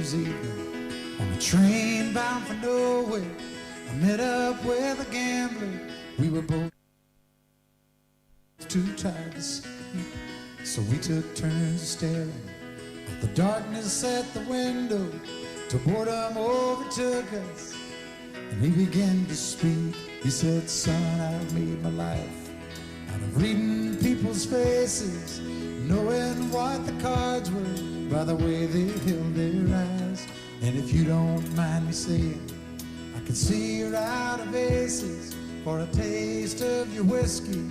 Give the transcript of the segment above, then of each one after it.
Year's evening on a train bound for nowhere. I met up with a gambler. We were both too tired to sleep, so we took turns staring at the darkness at the window till boredom overtook us, and he began to speak. He said, son, I've made my life out of reading people's faces, knowing what the cards were by the way they held their eyes. And if you don't mind me saying, I can see you're out of aces. For a taste of your whiskey,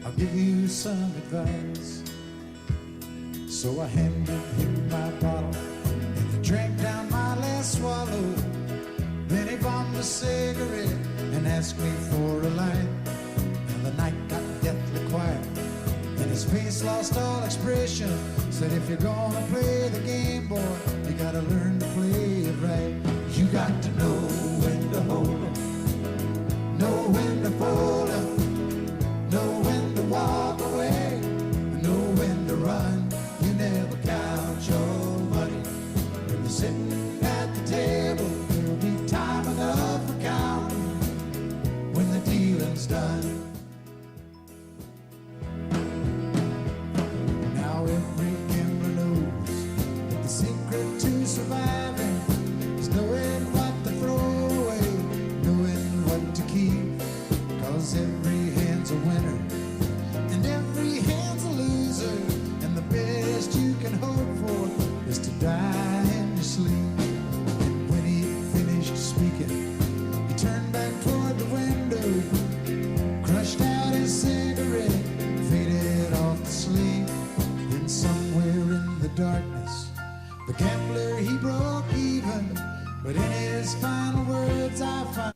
I'll give you some advice. So I handed him my bottle, and he drank down my last swallow. Then he bombed a cigarette and asked me for a light. And the night got deathly quiet, and his face lost all expression. Said, if you're gonna play the game, boy, you gotta learn to play it right. You got to know when to hold 'em, know when to fold 'em, know when to walk away, know when to run. You never count your money when you're sitting at the table. There'll be time enough for counting when the dealing's done. Now every gambler knows that the secret to surviving is knowing what to throw away, knowing what to keep. 'Cause every hand's a winner and every hand's a loser, and the best you can hope for is to die in your sleep. And when he finished speaking, he turned back toward the window, crushed out his cigarette, faded off to sleep. Then somewhere in the darkness, the gambler, he broke even, but in his final words I find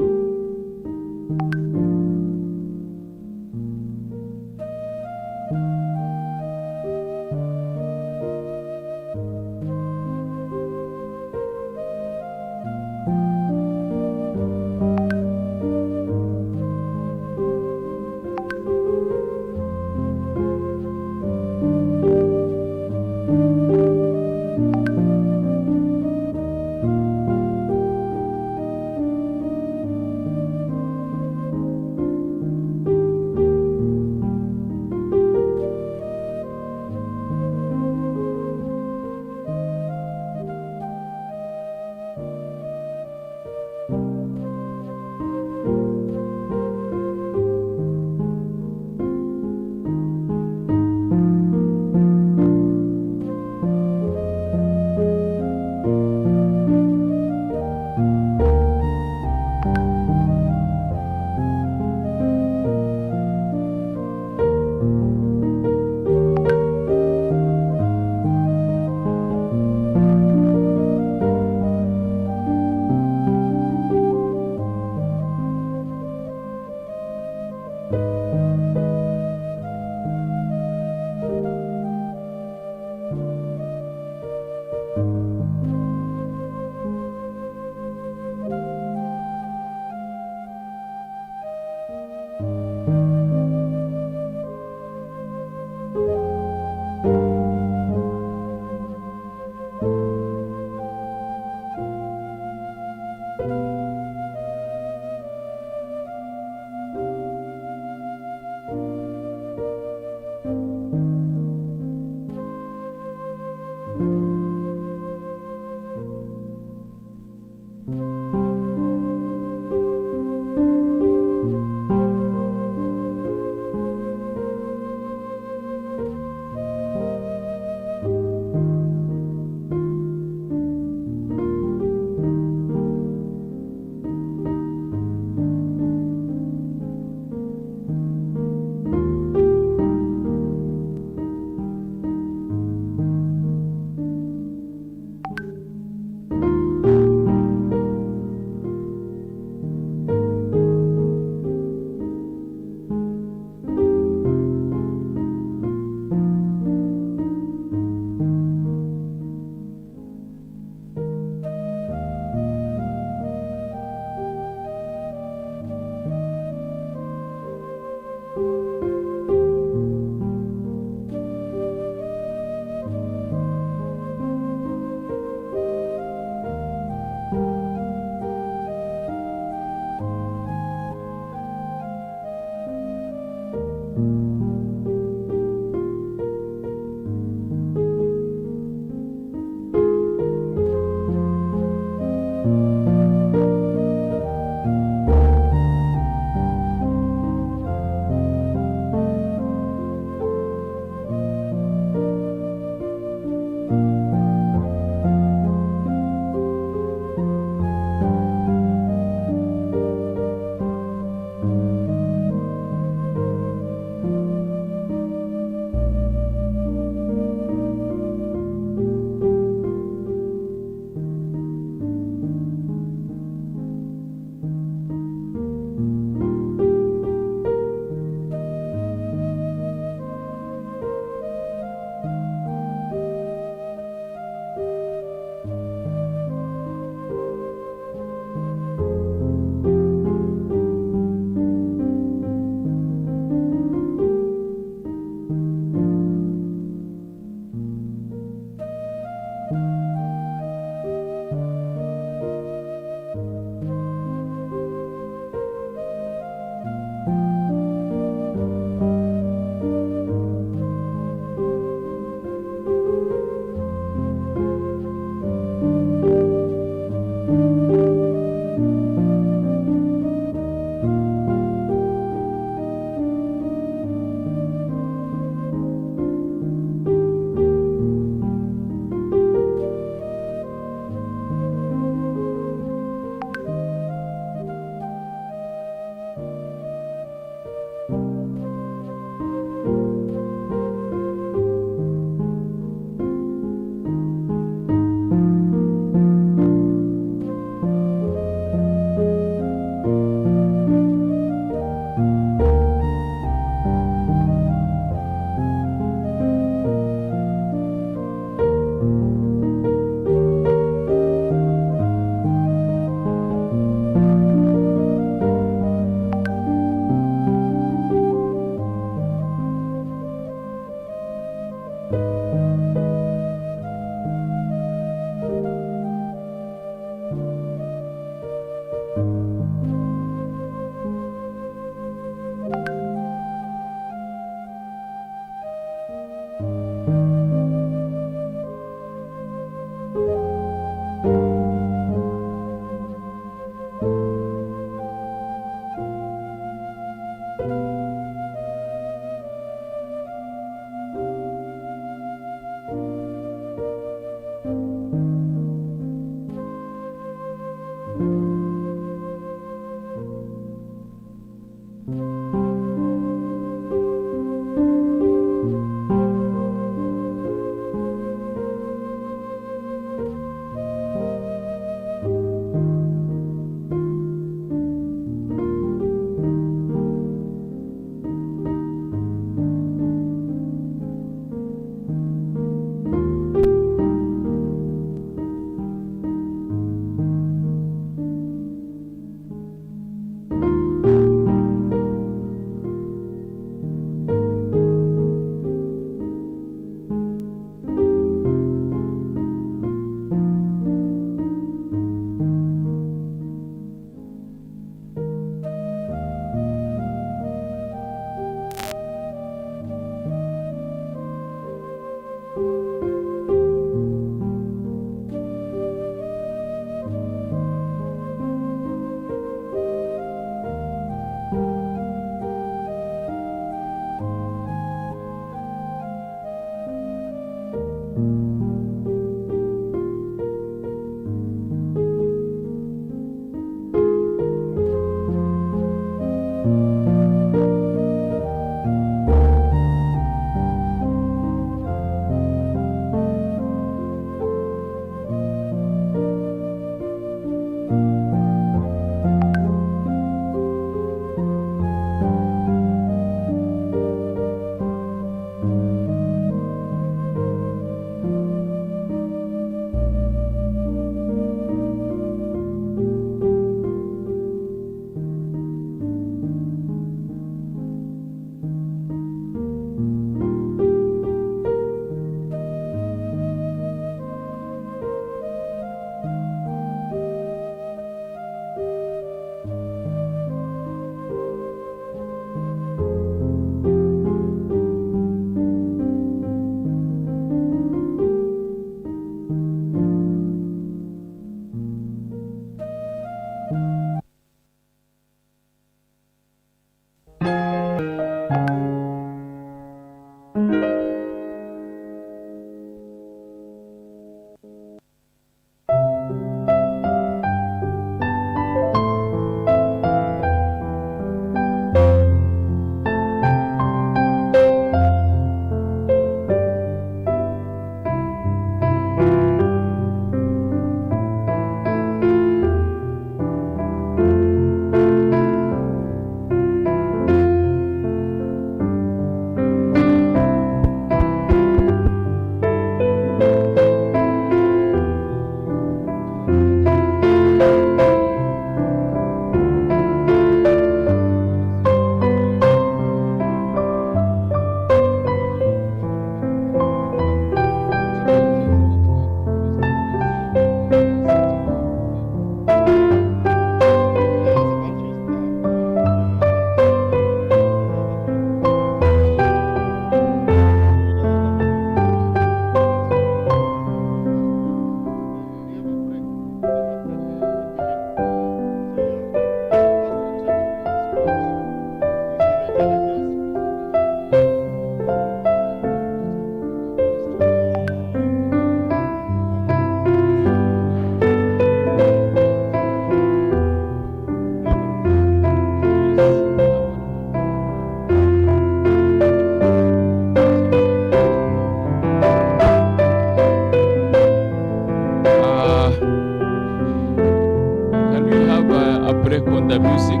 break on the music.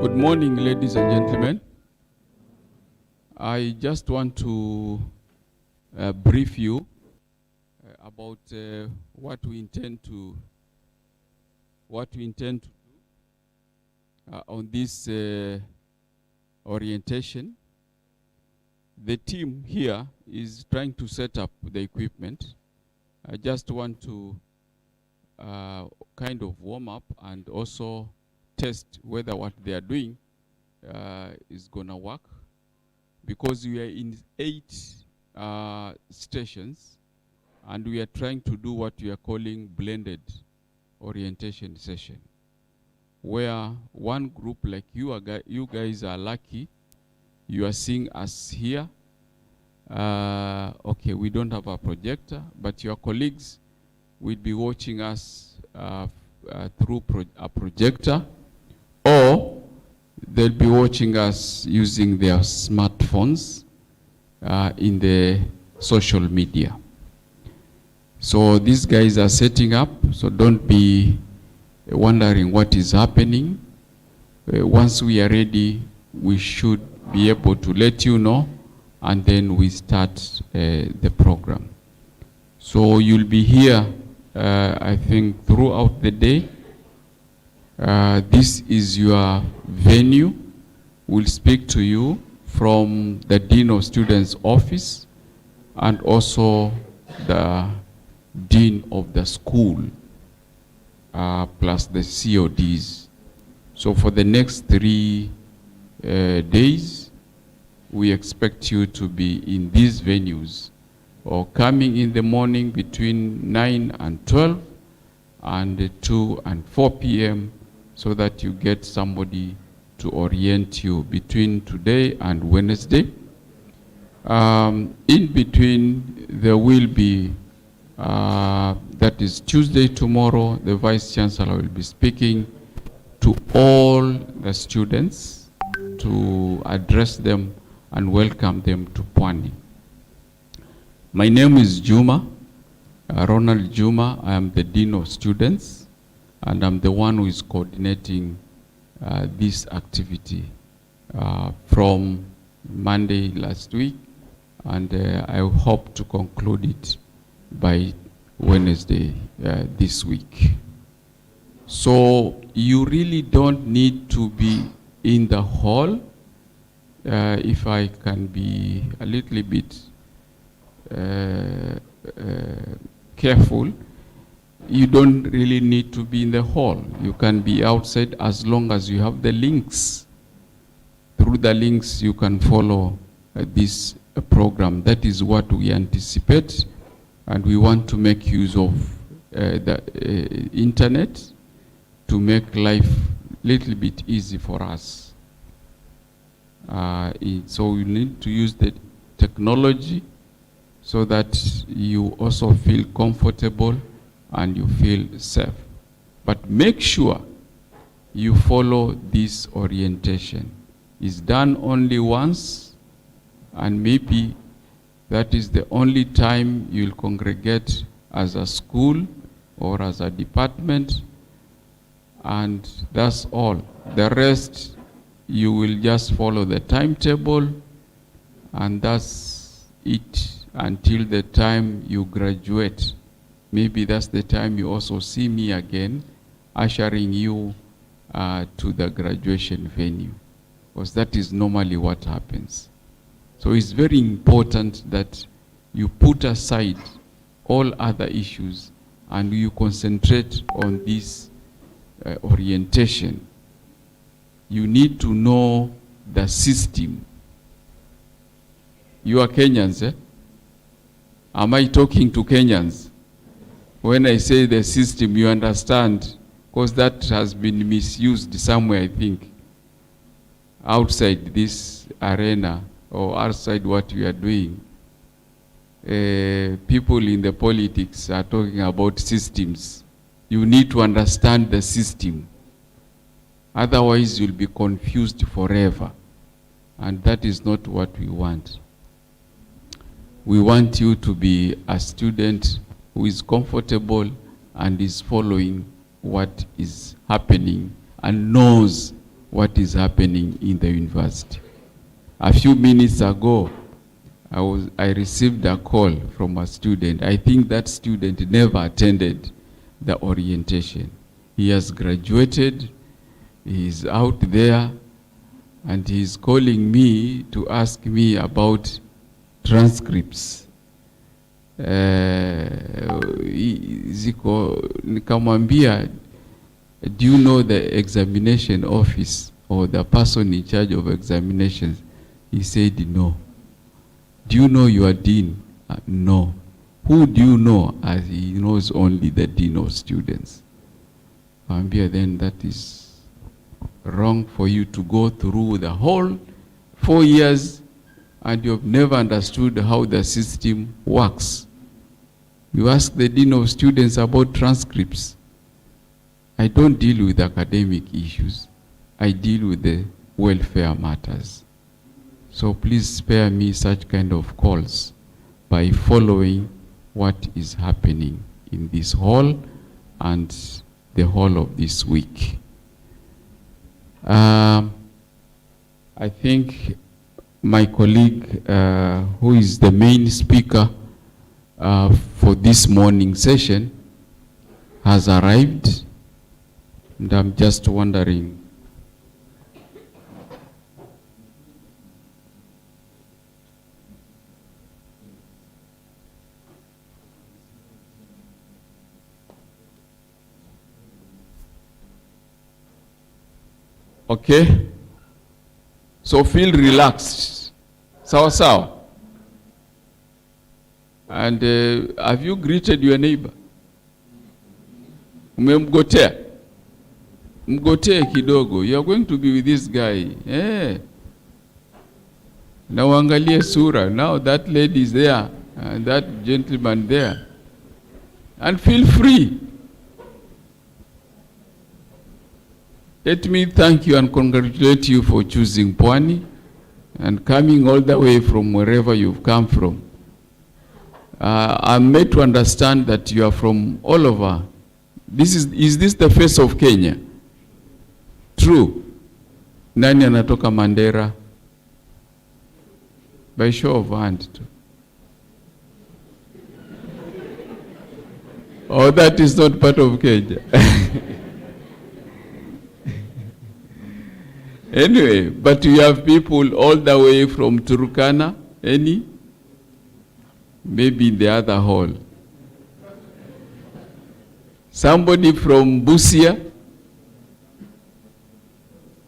Good morning, ladies and gentlemen. I just want to brief you about what we intend to do on this orientation. The team here is trying to set up the equipment. I just want to kind of warm up and also test whether what they are doing is gonna work, because we are in 8 stations and we are trying to do what we are calling blended orientation session, where one group like you guys are lucky, you are seeing us here. Okay, we don't have a projector, but your colleagues will be watching us through a projector, or they'll be watching us using their smartphones in the social media. So these guys are setting up, so don't be wondering what is happening. Once we are ready, we should be able to let you know, and then we start the program. So you'll be here, I think, throughout the day. This is your venue. We'll speak to you from the Dean of Students office and also the Dean of the school, plus the CODs. So for the next 3 days, we expect you to be in these venues, or coming in the morning between 9 and 12 and 2 and 4 p.m. so that you get somebody to orient you between today and Wednesday. In between, there will be, that is Tuesday tomorrow, the Vice Chancellor will be speaking to all the students to address them and welcome them to Pwani. My name is Juma, Ronald Juma. I am the Dean of Students, and I'm the one who is coordinating this activity from Monday last week, and I hope to conclude it by Wednesday this week. So you really don't need to be in the hall. If I can be a little bit careful, you don't really need to be in the hall. You can be outside as long as you have the links. Through the links, you can follow this program. That is what we anticipate, and we want to make use of the internet to make life a little bit easy for us. So we need to use the technology so that you also feel comfortable and you feel safe. But make sure you follow this orientation. It's done only once, and maybe that is the only time you'll congregate as a school or as a department, and that's all. The rest, you will just follow the timetable, and that's it until the time you graduate. Maybe that's the time you also see me again, ushering you to the graduation venue, because that is normally what happens. So it's very important that you put aside all other issues and you concentrate on this orientation. You need to know the system. You are Kenyans, eh? Am I talking to Kenyans? When I say the system, you understand, because that has been misused somewhere, I think, outside this arena or outside what we are doing. People in the politics are talking about systems. You need to understand the system. Otherwise, you'll be confused forever. And that is not what we want. We want you to be a student who is comfortable and is following what is happening and knows what is happening in the university. A few minutes ago, I received a call from a student. I think that student never attended the orientation. He has graduated, he is out there, and he is calling me to ask me about transcripts. Nikamwambia, do you know the examination office or the person in charge of examinations? He said no. Do you know your dean? No. Who do you know? As he knows only the dean of students. Nikamwambia, then that is wrong for you to go through the whole 4 years and you have never understood how the system works. You ask the dean of students about transcripts. I don't deal with academic issues. I deal with the welfare matters. So please spare me such kind of calls by following what is happening in this hall and the whole of this week. I think my colleague, who is the main speaker for this morning session, has arrived, and I'm just wondering. Okay? So feel relaxed. Sawa sawa. And have you greeted your neighbor? Umemgotea? Mgotee kidogo. You are going to be with this guy. Now angalie sura. Now that lady is there and that gentleman there. And feel free. Let me thank you and congratulate you for choosing Pwani and coming all the way from wherever you've come from. I'm made to understand that you are from all over. Is this the face of Kenya? True. Nani anatoka Mandera? By show of hand. Oh, that is not part of Kenya. Anyway, but we have people all the way from Turkana. Any? Maybe in the other hall. Somebody from Busia?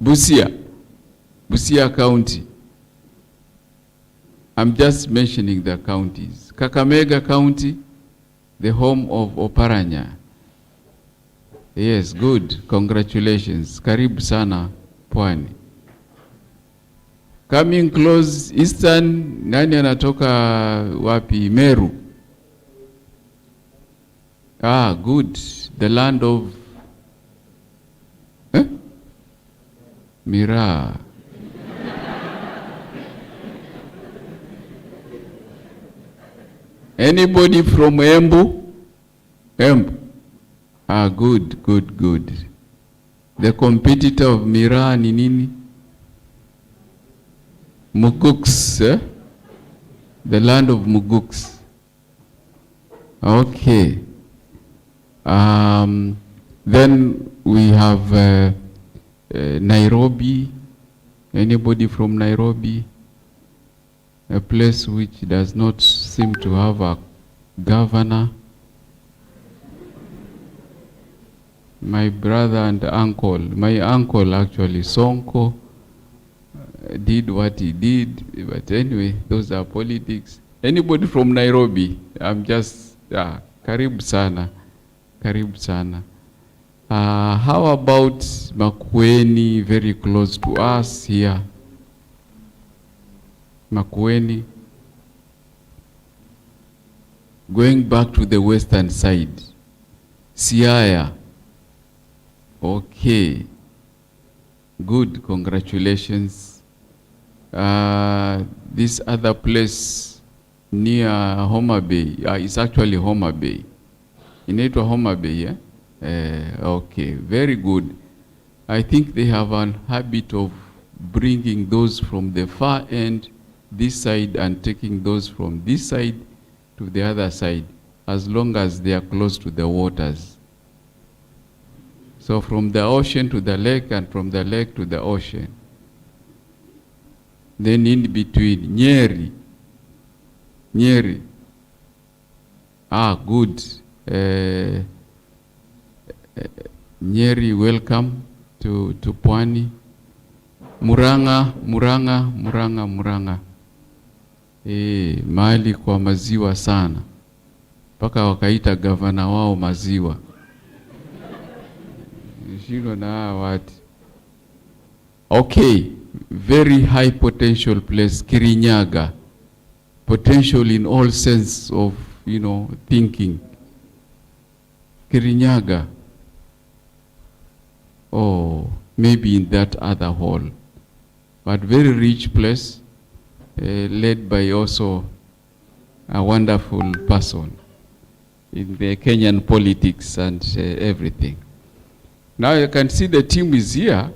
Busia County. I'm just mentioning the counties. Kakamega County, the home of Oparanya. Yes, good. Congratulations. Karibu sana, Pwani. Coming close, Eastern, nani anatoka wapi? Meru. Ah, good. The land of Mira. Anybody from Embu? Embu. Ah, good, good, good. The competitor of Mira ni nini? Muguks, the land of Muguks. Okay. Then we have Nairobi. Anybody from Nairobi? A place which does not seem to have a governor. My brother and uncle, my uncle actually, Sonko, did what he did, but anyway, those are politics. Anybody from Nairobi? I'm just, karibu sana, karibu sana. How about Makueni, very close to us here? Makueni. Going back to the western side. Siaya. Okay. Good, congratulations. This other place near Homa Bay, it's actually Homa Bay. Inaitwa Homa Bay, yeah? Okay, very good. I think they have a habit of bringing those from the far end, this side, and taking those from this side to the other side, as long as they are close to the waters. So from the ocean to the lake, and from the lake to the ocean. Then in between, Nyeri. Nyeri. Ah, good. Nyeri, welcome to Pwani. Muranga. Mahali kwa maziwa sana. Paka wakaita gavana wao maziwa. Shino na wati. Okay, very high potential place, Kirinyaga. Potential in all sense of, thinking. Kirinyaga. Oh, maybe in that other hall. But very rich place, led by also a wonderful person in the Kenyan politics and everything. Now you can see the team is here.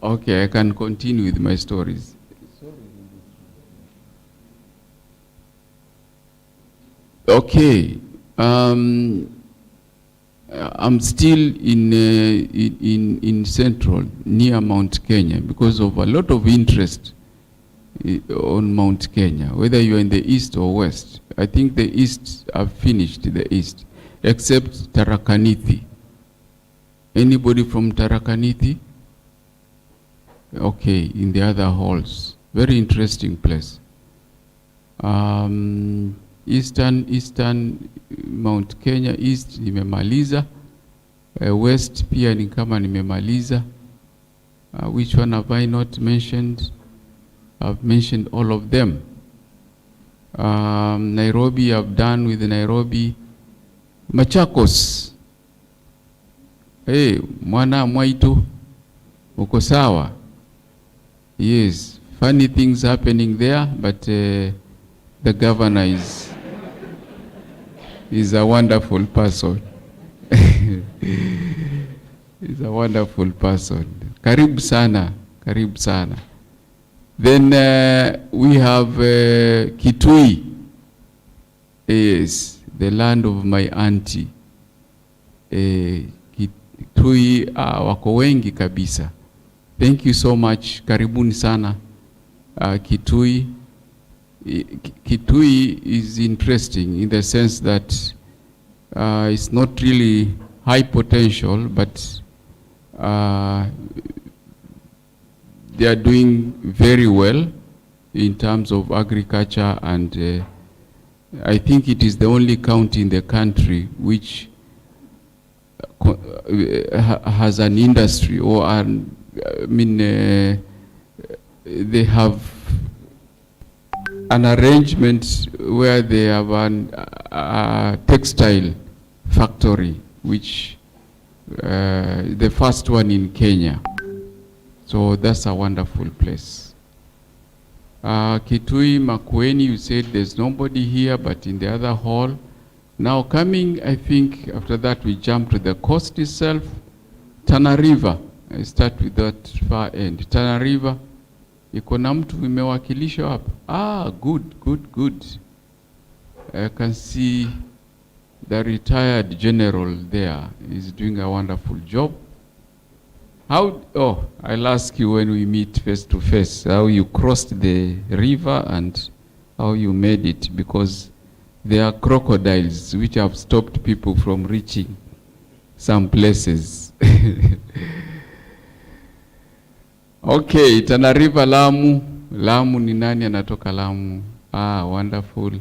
Okay, I can continue with my stories. Okay, I'm still in Central, near Mount Kenya, because of a lot of interest on Mount Kenya, whether you're in the east or west. I think the east, I've finished the east, except Tharaka-Nithi. Anybody from Tharaka-Nithi? Okay, in the other halls. Very interesting place. Eastern Mount Kenya East nimemaliza. West pia ni kama nimemaliza. Which one have I not mentioned? I've mentioned all of them. Nairobi, I've done with Nairobi. Machakos. Hey, mwana mwaitu. Uko sawa? Yes, funny things happening there, but the governor is a wonderful person. He's a wonderful person. Karibu sana, karibu sana. Then we have Kitui. Yes, the land of my auntie. Kitui wako wengi kabisa. Thank you so much. Karibuni sana. Kitui. Kitui is interesting in the sense that it's not really high potential, but they are doing very well in terms of agriculture, and I think it is the only county in the country which has an industry, or they have an arrangement where they have a textile factory, which the first one in Kenya. So that's a wonderful place. Kitui, Makueni, you said there's nobody here, but in the other hall. Now coming, I think after that we jump to the coast itself. Tana River, I start with that far end. Tana River, iko na mtu imewakilishwa hapa. Good. I can see the retired general there is doing a wonderful job. I'll ask you when we meet face to face, how you crossed the river and how you made it, because there are crocodiles which have stopped people from reaching some places. Okay, Tana River, Lamu. Lamu ni nani anatoka Lamu? Wonderful.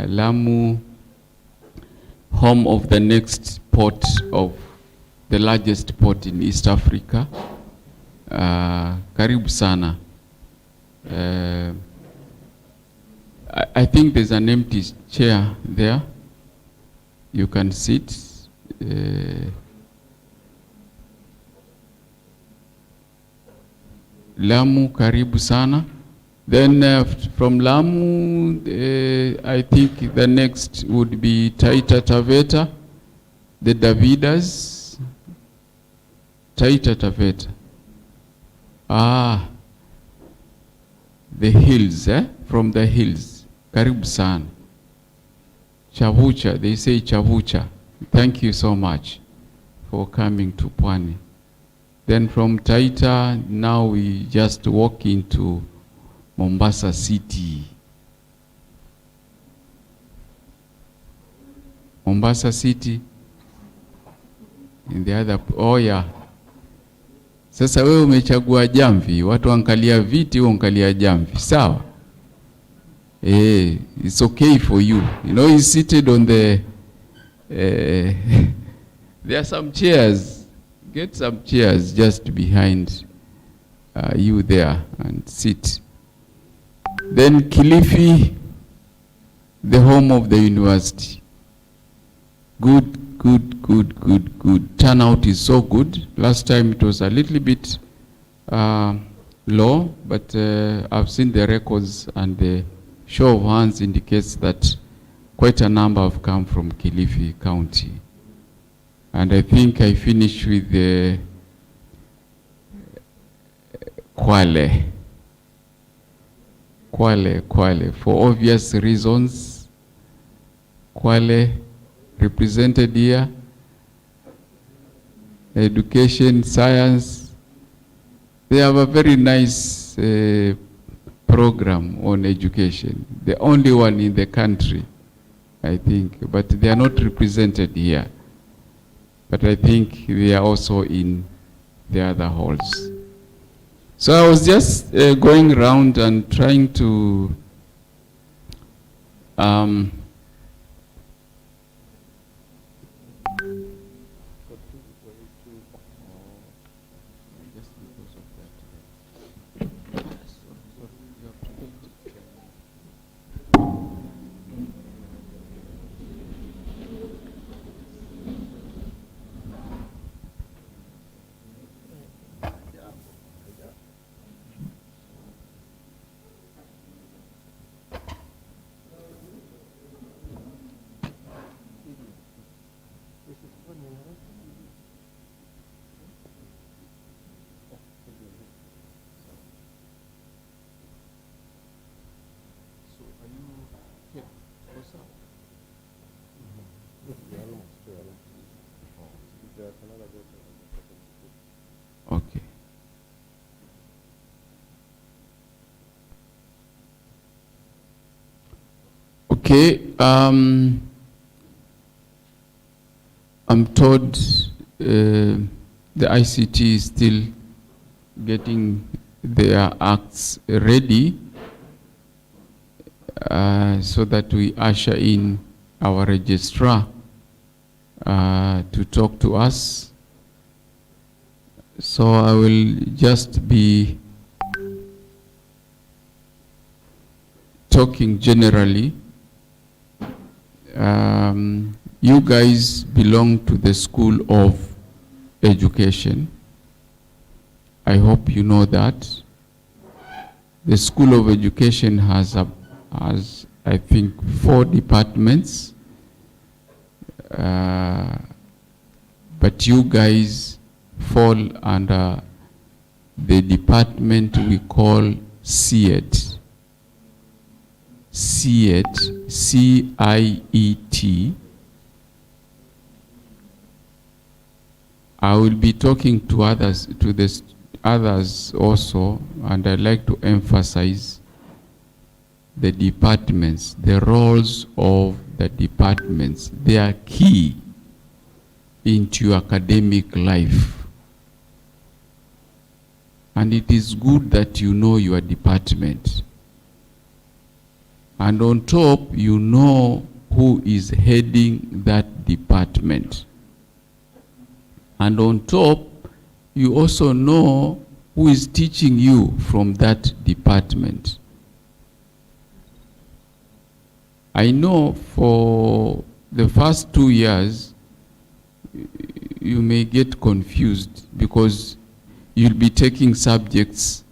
Lamu, home of the next port of the largest port in East Africa. Karibu sana. I think there's an empty chair there. You can sit. Lamu, karibu sana. Then from Lamu, I think the next would be Taita Taveta, the Davidas. Taita Taveta. The hills, from the hills. Karibu sana. Chavucha, they say Chavucha. Thank you so much for coming to Pwani. Then from Taita, now we just walk into Mombasa City. Mombasa City. In the other, oh yeah. Sasa wewe umechagua jamvi, watu angalia viti, wewe angalia jamvi. Sawa? It's okay for you. You know, he's seated on the there are some chairs. Get some chairs just behind you there and sit. Then Kilifi, the home of the university. Good. Turnout is so good. Last time it was a little bit low, but I've seen the records and the show of hands indicates that quite a number have come from Kilifi County. And I think I finished with the Kwale, for obvious reasons. Kwale represented here. Education, science. They have a very nice program on education. The only one in the country, I think. But they are not represented here. But I think they are also in the other halls. So I was just going around and trying to okay. Okay, I'm told the ICT is still getting their acts ready so that we usher in our registrar to talk to us. So I will just be talking generally. You guys belong to the School of Education. I hope you know that. The School of Education has I think 4 departments. But you guys fall under the department we call Sept. Sept, C-I-E-T. I will be talking to others also, and I'd like to emphasize the departments, the roles of the departments. They are key into your academic life. And it is good that you know your department. And on top, you know who is heading that department. And on top, you also know who is teaching you from that department. I know for the first 2 years, you may get confused because you'll be taking subjects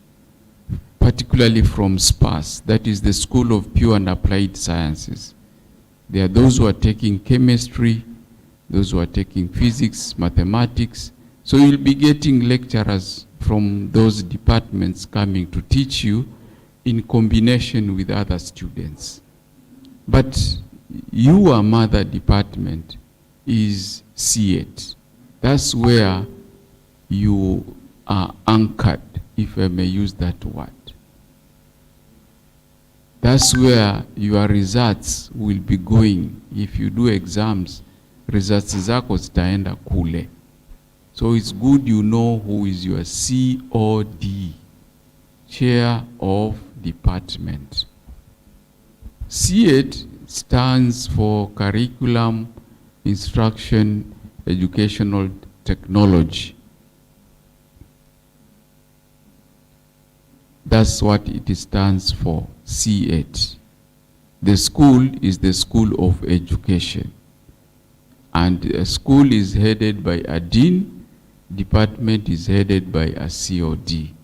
particularly from SPAS, that is the School of Pure and Applied Sciences. There are those who are taking chemistry, those who are taking physics, mathematics. So you'll be getting lecturers from those departments coming to teach you in combination with other students. But your mother department is Sept. That's where you are anchored, if I may use that word. That's where your results will be going. If you do exams, results zako zitaenda kule. So it's good you know who is your COD, Chair of Department. CED stands for Curriculum, Instruction, Educational Technology. That's what it stands for, CED. The school is the School of Education. And a school is headed by a dean, department is headed by a COD.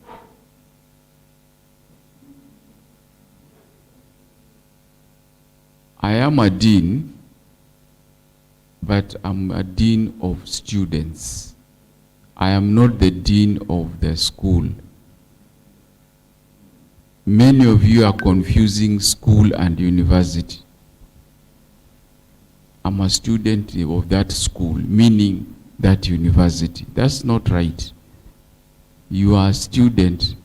I am a dean, but I'm a dean of students. I am not the dean of the school. Many of you are confusing school and university. I'm a student of that school, meaning that university. That's not right. You are a student.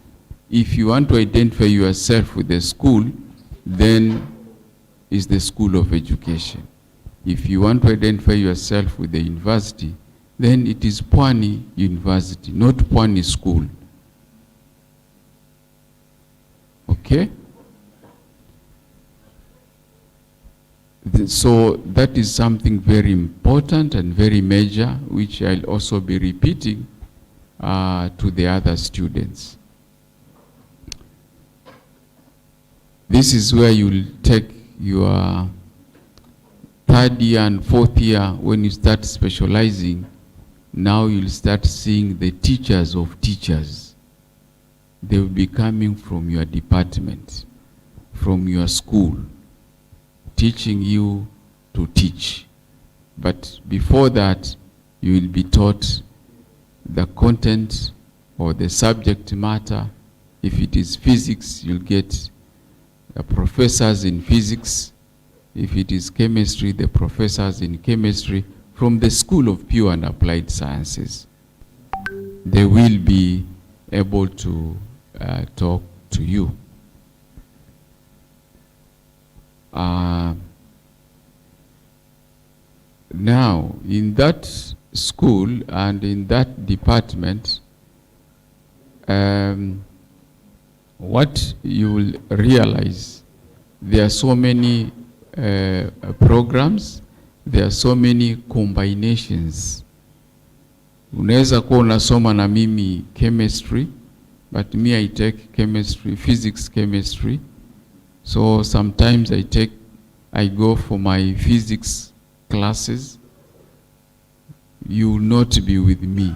If you want to identify yourself with the school, then it's the School of Education. If you want to identify yourself with the university, then it is Pwani University, not Pwani School. Okay? So that is something very important and very major, which I'll also be repeating to the other students. This is where you'll take your third year and fourth year. When you start specializing, now you'll start seeing the teachers of teachers. They will be coming from your department, from your school, teaching you to teach. But before that, you will be taught the content or the subject matter. If it is physics, you'll get the professors in physics. If it is chemistry, the professors in chemistry from the School of Pure and Applied Sciences. They will be able to talk to you. Now, in that school and in that department, what you will realize, there are so many programs, there are so many combinations. Unaweza kuwa unasoma na mimi chemistry, but me I take chemistry, physics, chemistry. So sometimes I go for my physics classes. You will not be with me.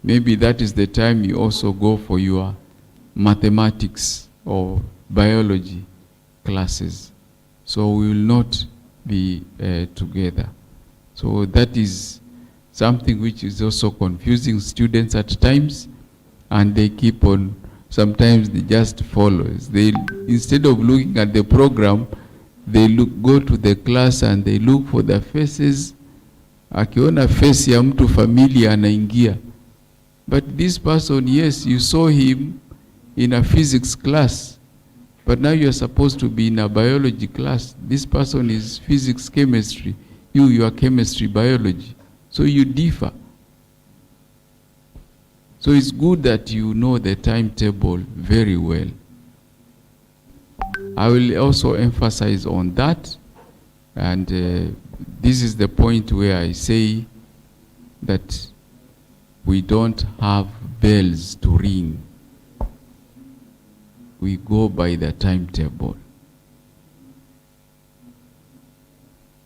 Maybe that is the time you also go for your mathematics or biology classes. So we will not be together. So that is something which is also confusing students at times, and they keep on, sometimes they just follow. They, instead of looking at the program, they go to the class and they look for the faces. Akiona face ya mtu familia anaingia. But this person, yes, you saw him in a physics class, but now you're supposed to be in a biology class. This person is physics, chemistry. You are chemistry, biology. So you differ. So it's good that you know the timetable very well. I will also emphasize on that, and this is the point where I say that we don't have bells to ring we go by the timetable.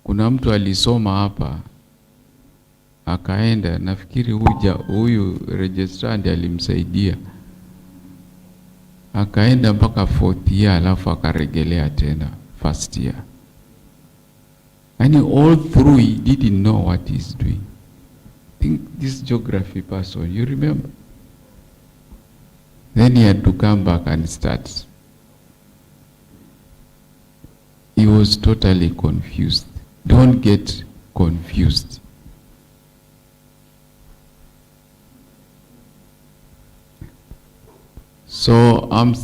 Kuna mtu alisoma hapa akaenda, nafikiri huyu registrar ndiye alimsaidia, akaenda mpaka 4th year alafu akaregelea tena first year. And all through he didn't know what he's doing. Think this geography person, you remember? Then he had to come back and start. He was totally confused. Don't get confused. So I'm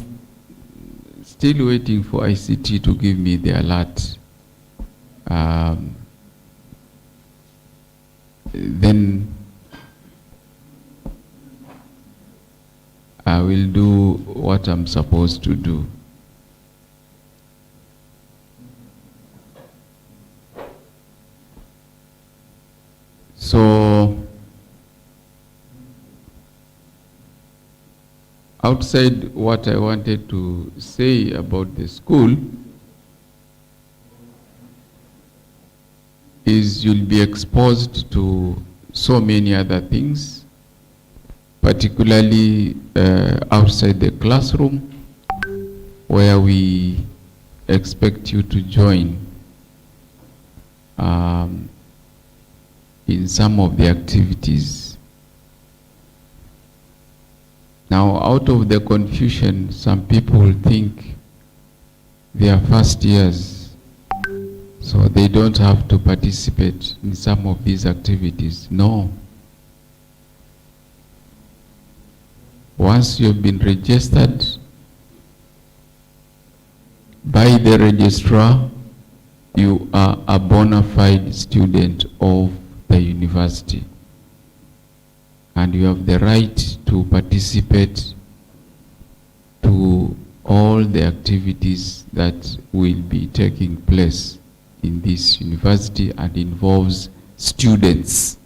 still waiting for ICT to give me the alert. Then I will do what I'm supposed to do. So outside what I wanted to say about the school is you'll be exposed to so many other things, particularly outside the classroom, where we expect you to join in some of the activities. Now, out of the confusion, some people think they are first years, so they don't have to participate in some of these activities. No. Once you've been registered by the registrar, you are a bona fide student of the university, and you have the right to participate to all the activities that will be taking place in this university and involves students.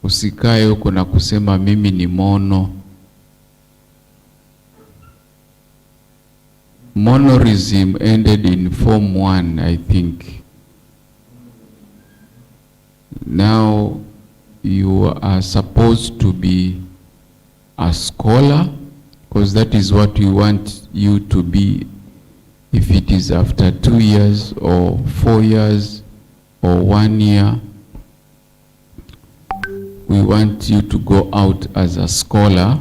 Usikae huko na kusema mimi ni mono. Monorism ended in Form 1, I think. Now you are supposed to be a scholar, because that is what we want you to be. If it is after 2 years or 4 years or 1 year, we want you to go out as a scholar,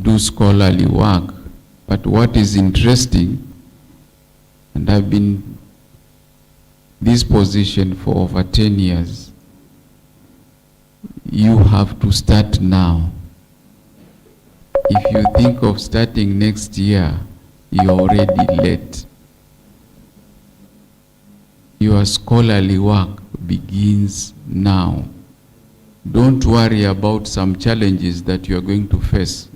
do scholarly work. But what is interesting, and I've been this position for over 10 years, you have to start now. If you think of starting next year, you're already late. Your scholarly work begins now. Don't worry about some challenges that you are going to face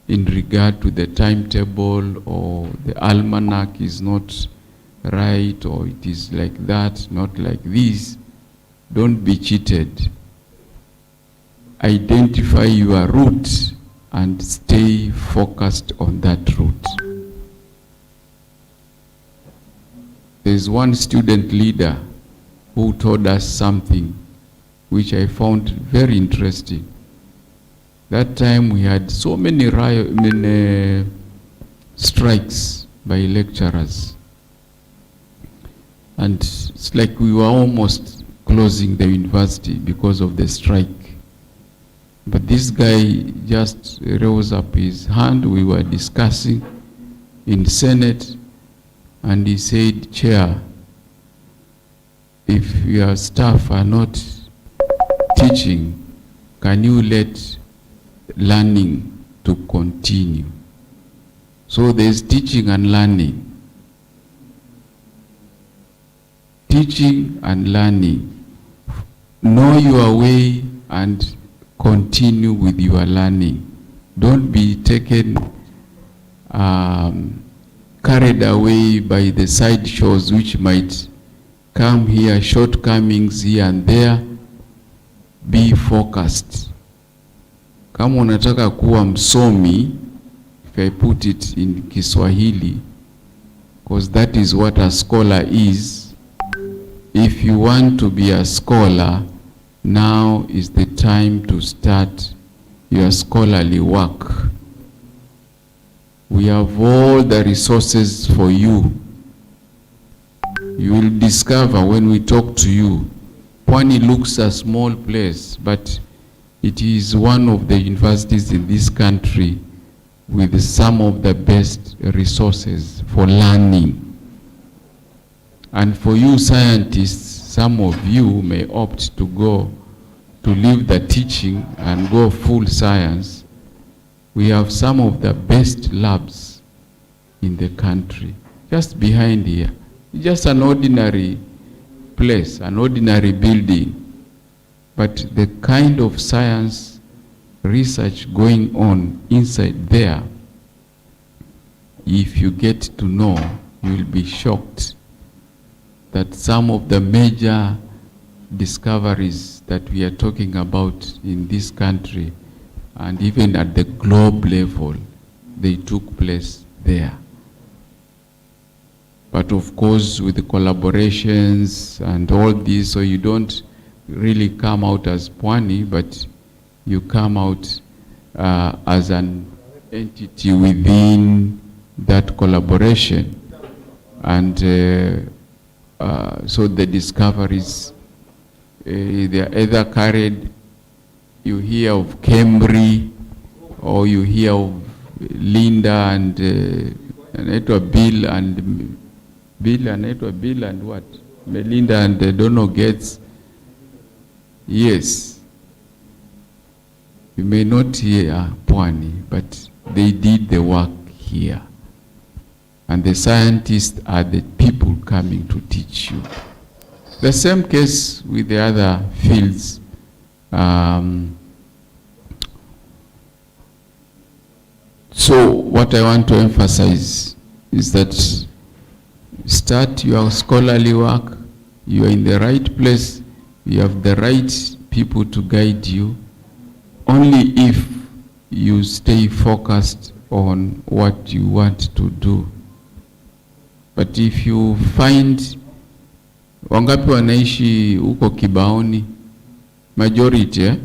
in regard to the timetable, or the almanac is not right, or it is like that, not like this. Don't be cheated. Identify your route and stay focused on that route. There's one student leader who told us something which I found very interesting. That time we had so many strikes by lecturers, and it's like we were almost closing the university because of the strike. But this guy just rose up his hand. We were discussing in Senate, and he said, "Chair, if your staff are not teaching, can you let learning to continue?" So there's teaching and learning. Teaching and learning. Know your way and continue with your learning. Don't be taken, carried away by the side shows which might come here, shortcomings here and there. Be focused. Kama unataka kuwa msomi, if I put it in Kiswahili, because that is what a scholar is. If you want to be a scholar, now is the time to start your scholarly work. We have all the resources for you. You will discover when we talk to you, Pwani looks a small place, but it is one of the universities in this country with some of the best resources for learning. And for you scientists, some of you may opt to go to leave the teaching and go full science. We have some of the best labs in the country, just behind here. Just an ordinary place, an ordinary building. But the kind of science research going on inside there, if you get to know, you will be shocked that some of the major discoveries that we are talking about in this country and even at the globe level, they took place there. But of course, with the collaborations and all this, so you don't really come out as Pwani, but you come out as an entity within that collaboration. And so the discoveries, they are either carried, you hear of Cambry, or you hear of Linda and Bill and what? Melinda and Dono Gates. Yes. You may not hear Pwani, but they did the work here. And the scientists are the people coming to teach you. The same case with the other fields. So what I want to emphasize is that start your scholarly work. You are in the right place. You have the right people to guide you. Only if you stay focused on what you want to do. But if you find, wangapi wanaishi huko Kibaoni? Majority, eh?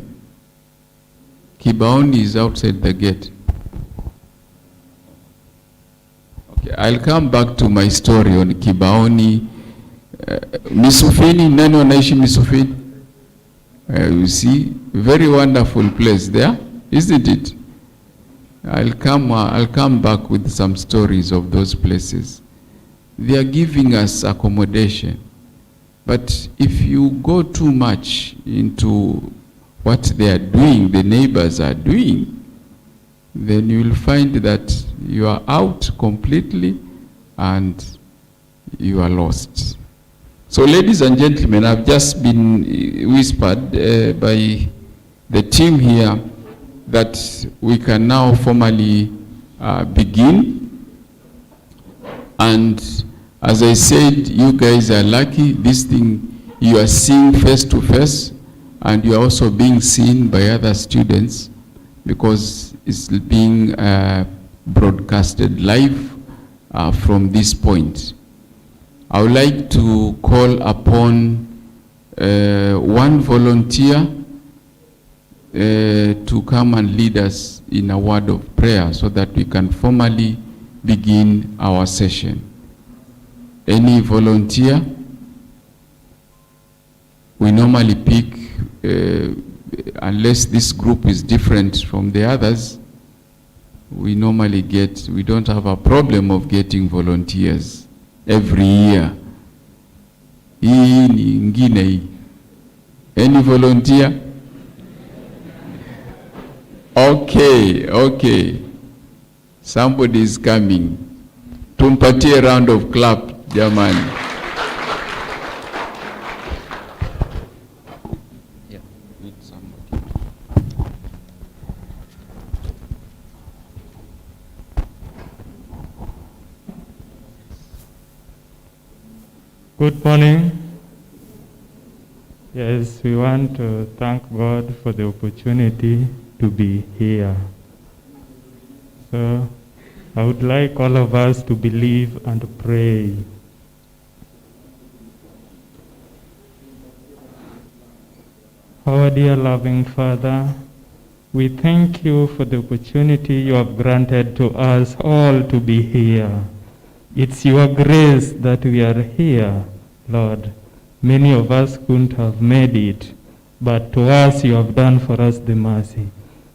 Kibaoni is outside the gate. Okay, I'll come back to my story on Kibaoni. Misufini, nani wanaishi Misufini? You see, very wonderful place there, isn't it? I'll come back with some stories of those places. They are giving us accommodation. But if you go too much into what they are doing, the neighbors are doing, then you will find that you are out completely and you are lost. So ladies and gentlemen, I've just been whispered by the team here that we can now formally begin. And as I said, you guys are lucky. This thing you are seeing face to face, and you are also being seen by other students because it's being broadcasted live from this point. I would like to call upon one volunteer to come and lead us in a word of prayer so that we can formally begin our session. Any volunteer? We normally pick, unless this group is different from the others, we don't have a problem of getting volunteers every year. Any volunteer? Okay. Somebody is coming. Tumpatie a round of clap, jamani. Yeah, need somebody. Good morning. Yes, we want to thank God for the opportunity to be here. So I would like all of us to believe and pray. Our dear loving Father, we thank you for the opportunity you have granted to us all to be here. It's your grace that we are here, Lord. Many of us couldn't have made it, but to us you have done for us the mercy.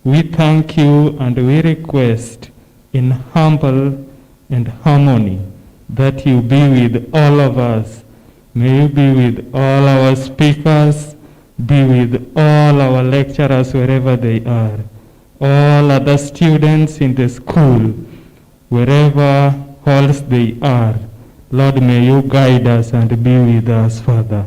We thank you and we request in humble and harmony that you be with all of us. May you be with all our speakers, be with all our lecturers wherever they are, all other students in the school, wherever halls they are. Lord, may you guide us and be with us, Father.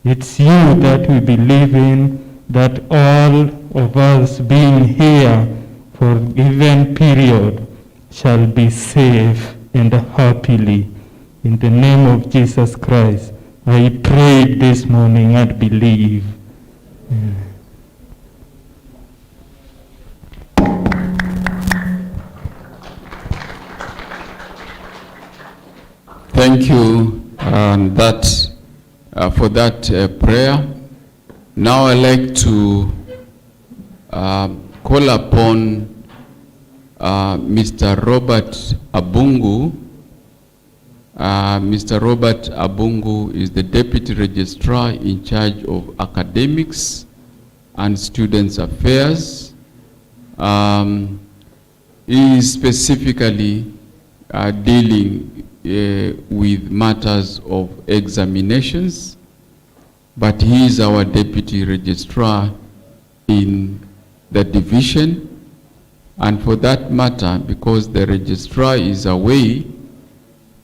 It's you that we believe in, that all of us being here for a given period shall be safe and happily. In the name of Jesus Christ, I prayed this morning and believe. Thank you for that prayer. Now I'd like to call upon Mr. Robert Abungu. Mr. Robert Abungu is the Deputy Registrar in charge of Academics and Students Affairs. He is specifically dealing with matters of examinations, but he is our Deputy Registrar in the division. And for that matter, because the Registrar is away,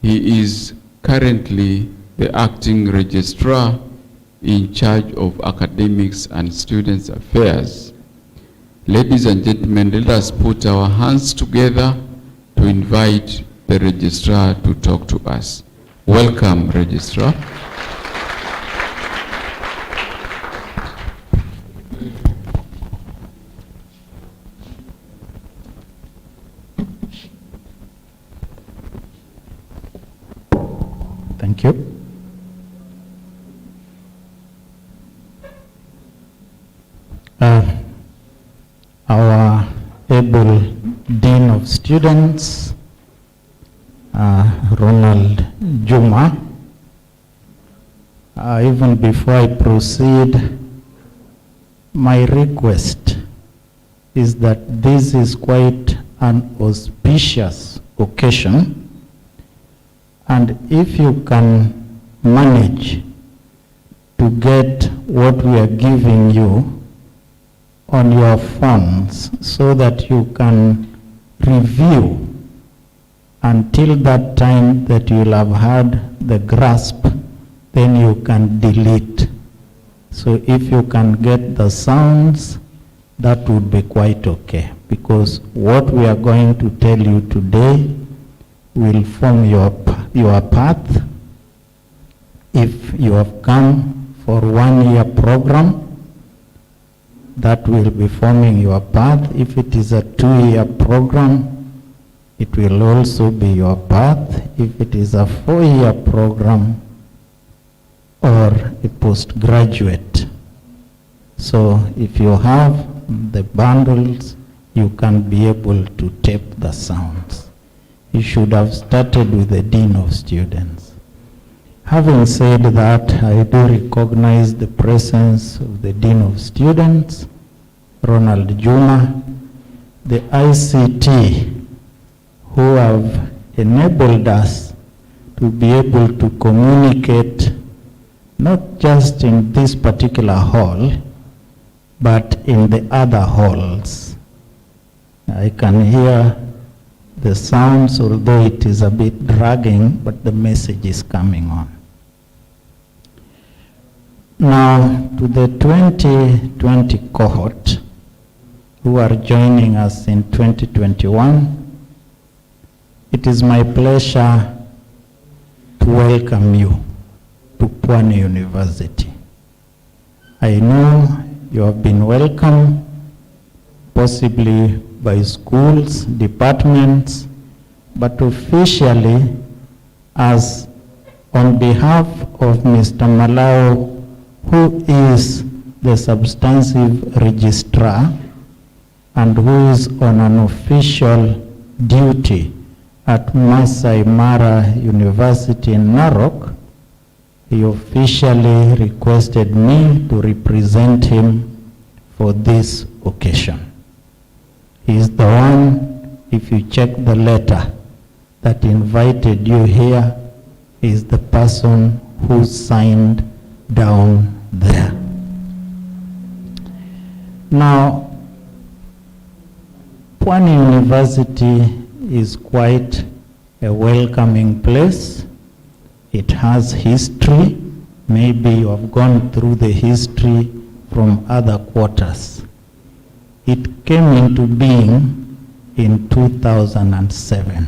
he is currently the Acting Registrar in charge of Academics and Students Affairs. Ladies and gentlemen, let us put our hands together to invite the Registrar to talk to us. Welcome, Registrar. Thank you. Our able Dean of Students, Ronald Juma. Even before I proceed, my request is that this is quite an auspicious occasion, and if you can manage to get what we are giving you on your phones so that you can review until that time that you'll have had the grasp, then you can delete. So if you can get the sounds, that would be quite okay, because what we are going to tell you today will form your path. If you have come for 1 year program, that will be forming your path. If it is a 2-year program, it will also be your path. If it is a 4-year program or a postgraduate. So if you have the bundles, you can be able to tape the sounds. You should have started with the Dean of Students. Having said that, I do recognize the presence of the Dean of Students, Ronald Juma, the ICT, who have enabled us to be able to communicate not just in this particular hall, but in the other halls. I can hear the sounds, although it is a bit dragging, but the message is coming on. Now, to the 2020 cohort who are joining us in 2021, it is my pleasure to welcome you to Pwani University. I know you have been welcome possibly by schools, departments, but officially as on behalf of Mr. Malao, who is the substantive registrar and who is on an official duty at Masai Mara University in Narok, he officially requested me to represent him for this occasion. He is the one, if you check the letter that invited you here, is the person who signed down there. Now, Pwani University is quite a welcoming place. It has history. Maybe you have gone through the history from other quarters. It came into being in 2007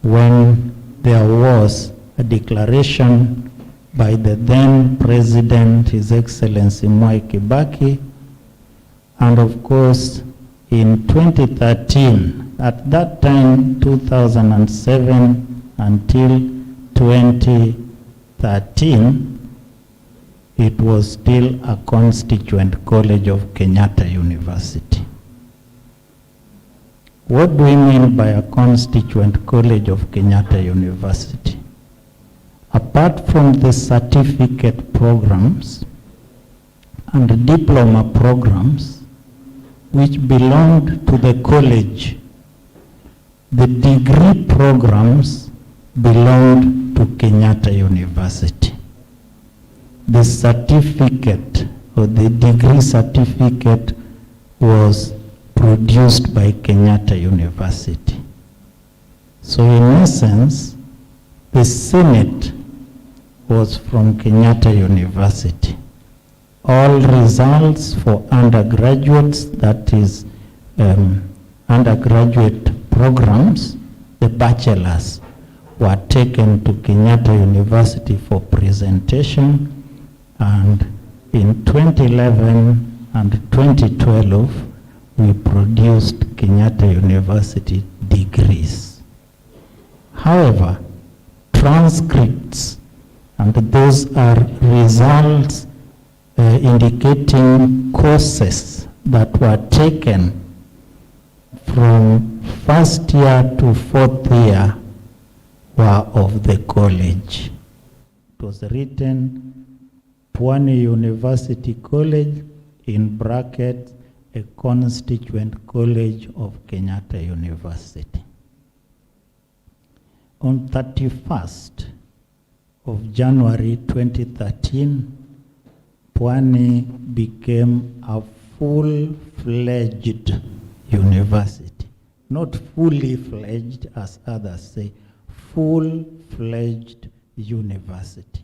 when there was a declaration by the then President, His Excellency Mwai Kibaki, and of course in 2013, at that time 2007 until 2013, it was still a constituent college of Kenyatta University. What do we mean by a constituent college of Kenyatta University? Apart from the certificate programs and diploma programs which belonged to the college, the degree programs belonged to Kenyatta University. The certificate or the degree certificate was produced by Kenyatta University. So in essence, the Senate was from Kenyatta University. All results for undergraduates, that is undergraduate programs, the bachelors, were taken to Kenyatta University for presentation, and in 2011 and 2012, we produced Kenyatta University degrees. However, transcripts, and those are results indicating courses that were taken from first year to fourth year, were of the college. It was written Pwani University College, in brackets, a constituent college of Kenyatta University. On 31st of January 2013, Pwani became a full-fledged university. Not fully fledged as others say, full-fledged university.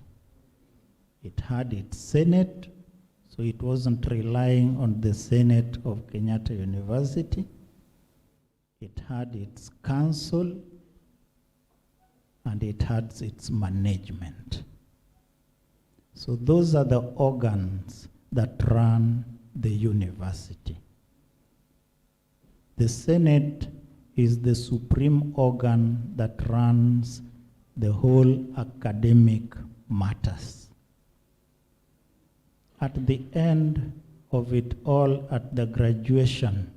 It had its Senate, so it wasn't relying on the Senate of Kenyatta University. It had its council, and it had its management. So those are the organs that run the university. The Senate is the supreme organ that runs the whole academic matters. At the end of it all, at the graduation,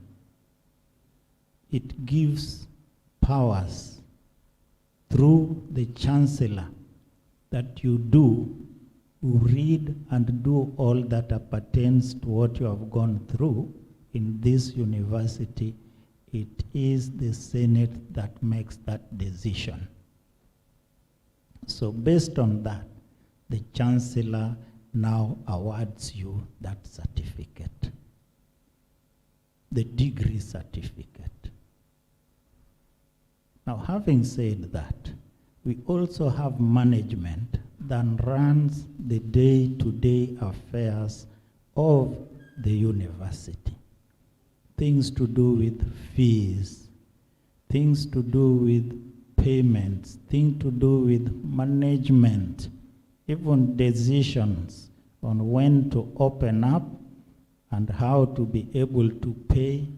it gives powers through the chancellor that you read and do all that pertains to what you have gone through in this university. It is the Senate that makes that decision. So based on that, the chancellor now awards you that certificate, the degree certificate. Now, having said that, we also have management that runs the day-to-day affairs of the university. Things to do with fees, things to do with payments, things to do with management, even decisions on when to open up and how to be able to pay,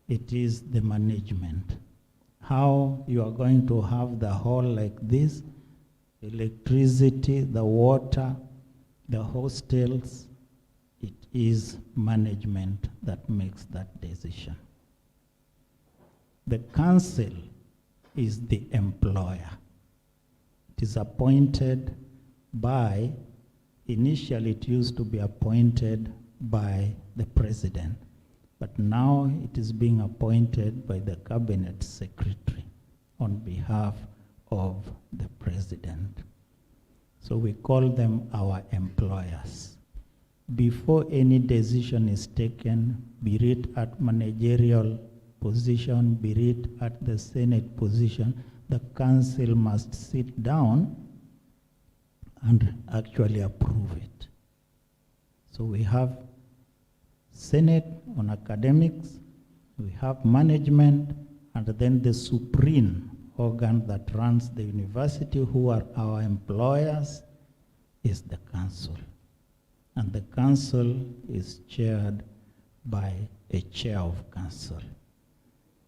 it is the management. How you are going to have the hall like this, electricity, the water, the hostels, it is management that makes that decision. The council is the employer. It is appointed by, initially it used to be appointed by the president, but now it is being appointed by the cabinet secretary on behalf of the president. So we call them our employers. Before any decision is taken, be it at managerial position, be it at the Senate position, the council must sit down and actually approve it. So we have Senate on academics, we have management, and then the supreme organ that runs the university, who are our employers, is the council. And the council is chaired by a chair of council.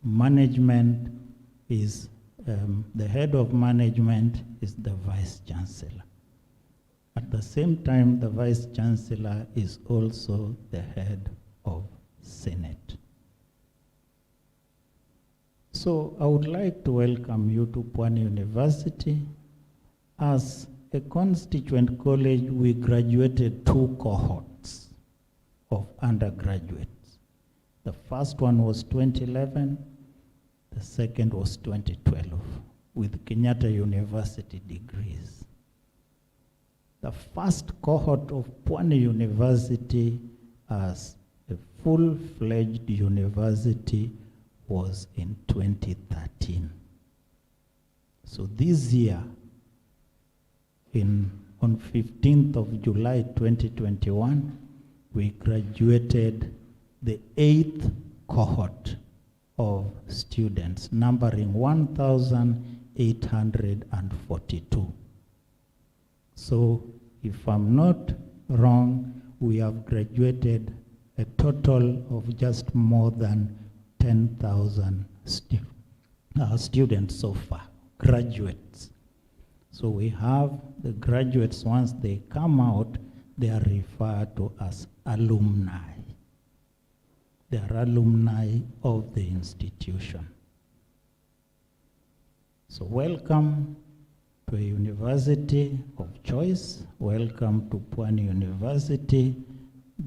Management is, the head of management is the vice chancellor. At the same time, the vice chancellor is also the head of Senate. So I would like to welcome you to Pwani University. As a constituent college, we graduated 2 cohorts of undergraduates. The first one was 2011, the second was 2012, with Kenyatta University degrees. The first cohort of Pwani University as a full-fledged university was in 2013. So this year, on 15th of July 2021, we graduated the 8th cohort of students, numbering 1,842. So if I'm not wrong, we have graduated a total of just more than 10,000 students so far, graduates. So we have the graduates, once they come out, they are referred to as alumni. They are alumni of the institution. So welcome to a university of choice. Welcome to Pwani University.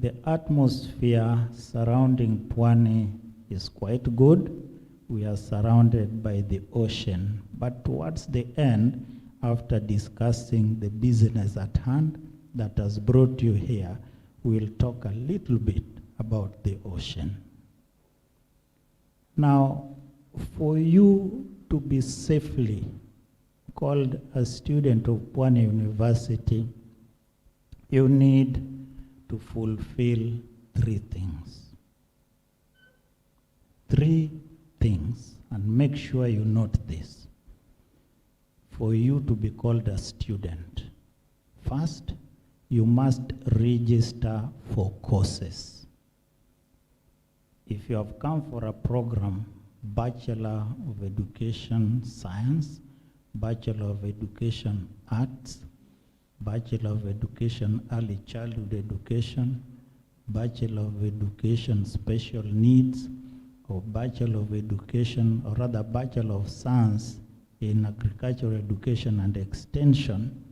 The atmosphere surrounding Pwani is quite good. We are surrounded by the ocean. But towards the end, after discussing the business at hand that has brought you here, we'll talk a little bit about the ocean. Now, for you to be safely called a student of Pwani University, you need to fulfill 3 things. 3 things, and make sure you note this. For you to be called a student, first, you must register for courses. If you have come for a program, Bachelor of Education Science, Bachelor of Education Arts, Bachelor of Education Early Childhood Education, Bachelor of Education Special Needs, or Bachelor of Education, or rather Bachelor of Science in Agricultural Education and Extension,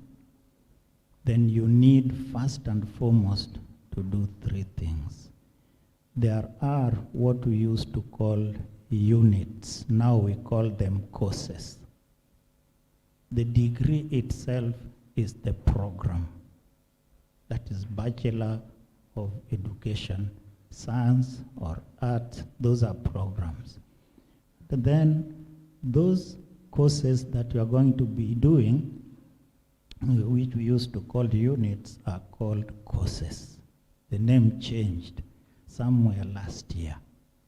then you need first and foremost to do 3 things. There are what we used to call units. Now we call them courses. The degree itself is the program. That is Bachelor of Education, Science or Art, those are programs. But then those courses that we are going to be doing, which we used to call units, are called courses. The name changed somewhere last year.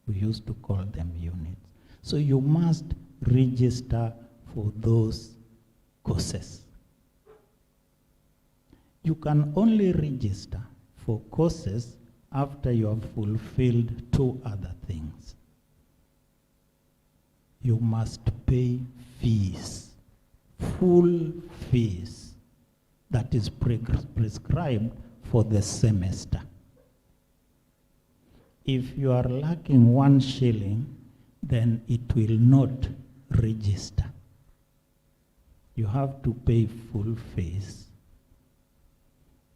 We used to call them units. So you must register for those courses. You can only register for courses after you have fulfilled two other things. You must pay fees, full fees that is prescribed for the semester. If you are lacking 1 shilling, then it will not register. You have to pay full fees.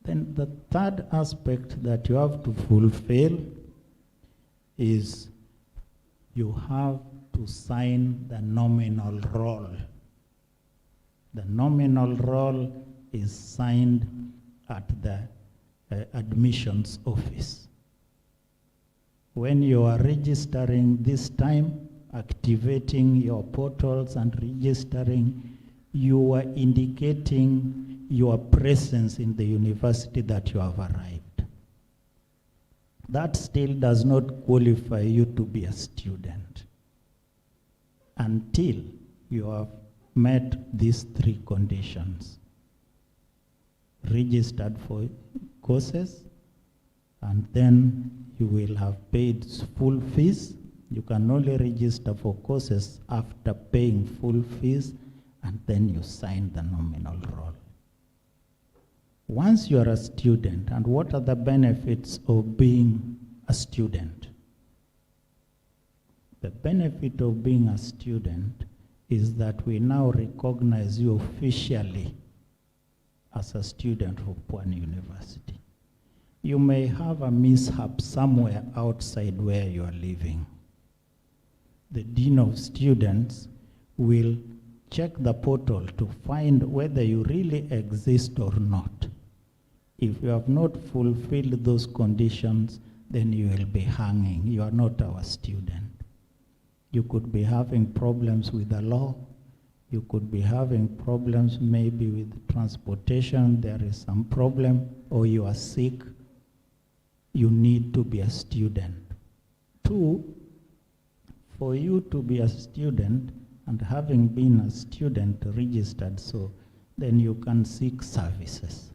Then the third aspect that you have to fulfill is you have to sign the nominal roll. The nominal roll is signed at the admissions office. When you are registering this time, activating your portals and registering, you are indicating your presence in the university that you have arrived. That still does not qualify you to be a student until you have met these 3 conditions. Registered for courses, and then you will have paid full fees. You can only register for courses after paying full fees, and then you sign the nominal roll. Once you are a student, and what are the benefits of being a student? The benefit of being a student is that we now recognize you officially as a student of Pwani University. You may have a mishap somewhere outside where you are living. The Dean of Students will check the portal to find whether you really exist or not. If you have not fulfilled those conditions, then you will be hanging. You are not our student. You could be having problems with the law. You could be having problems maybe with transportation. There is some problem, or you are sick. You need to be a student. 2, for you to be a student, and having been a student registered, so then you can seek services.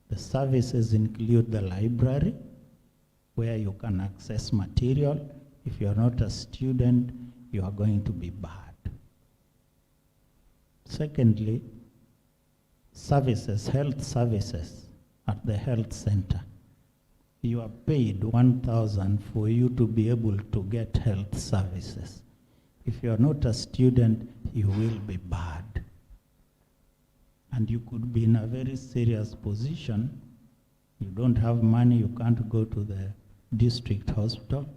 The services include the library, where you can access material. If you are not a student, you are going to be bad. Secondly, services, health services at the health center. You are paid 1,000 for you to be able to get health services. If you are not a student, you will be bad. And you could be in a very serious position. You don't have money, you can't go to the district hospital.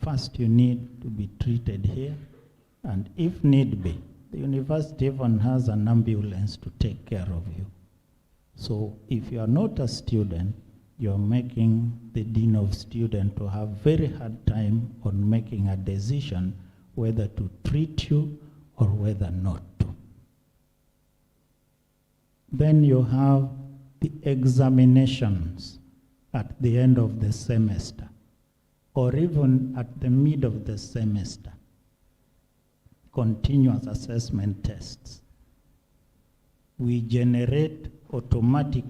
First, you need to be treated here, and if need be, the university even has an ambulance to take care of you. So if you are not a student, you are making the Dean of Students to have very hard time on making a decision whether to treat you or whether not to. Then you have the examinations at the end of the semester, or even at the mid of the semester. Continuous assessment tests. We generate automatic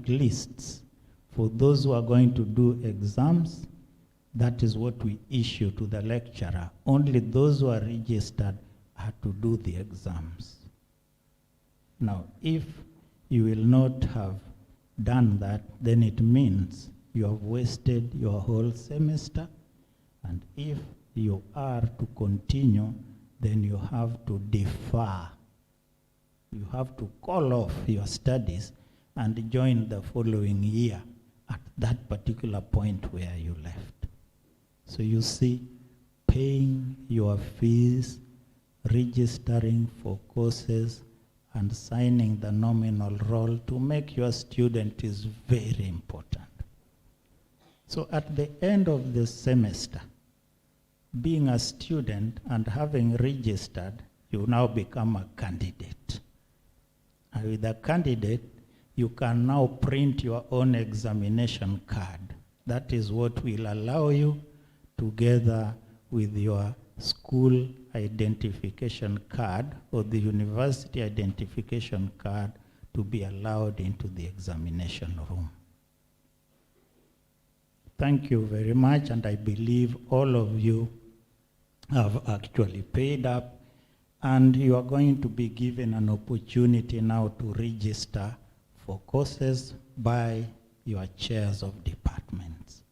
lists for those who are going to do exams. That is what we issue to the lecturer. Only those who are registered are to do the exams. Now, if you will not have done that, then it means you have wasted your whole semester. And if you are to continue, then you have to defer. You have to call off your studies and join the following year at that particular point where you left. So you see, paying your fees, registering for courses, and signing the nominal roll to make you a student is very important. So at the end of the semester, being a student and having registered, you now become a candidate. And with a candidate, you can now print your own examination card. That is what will allow you, together with your school identification card or the university identification card, to be allowed into the examination room. Thank you very much, and I believe all of you have actually paid up, and you are going to be given an opportunity now to register for courses by your chairs of departments.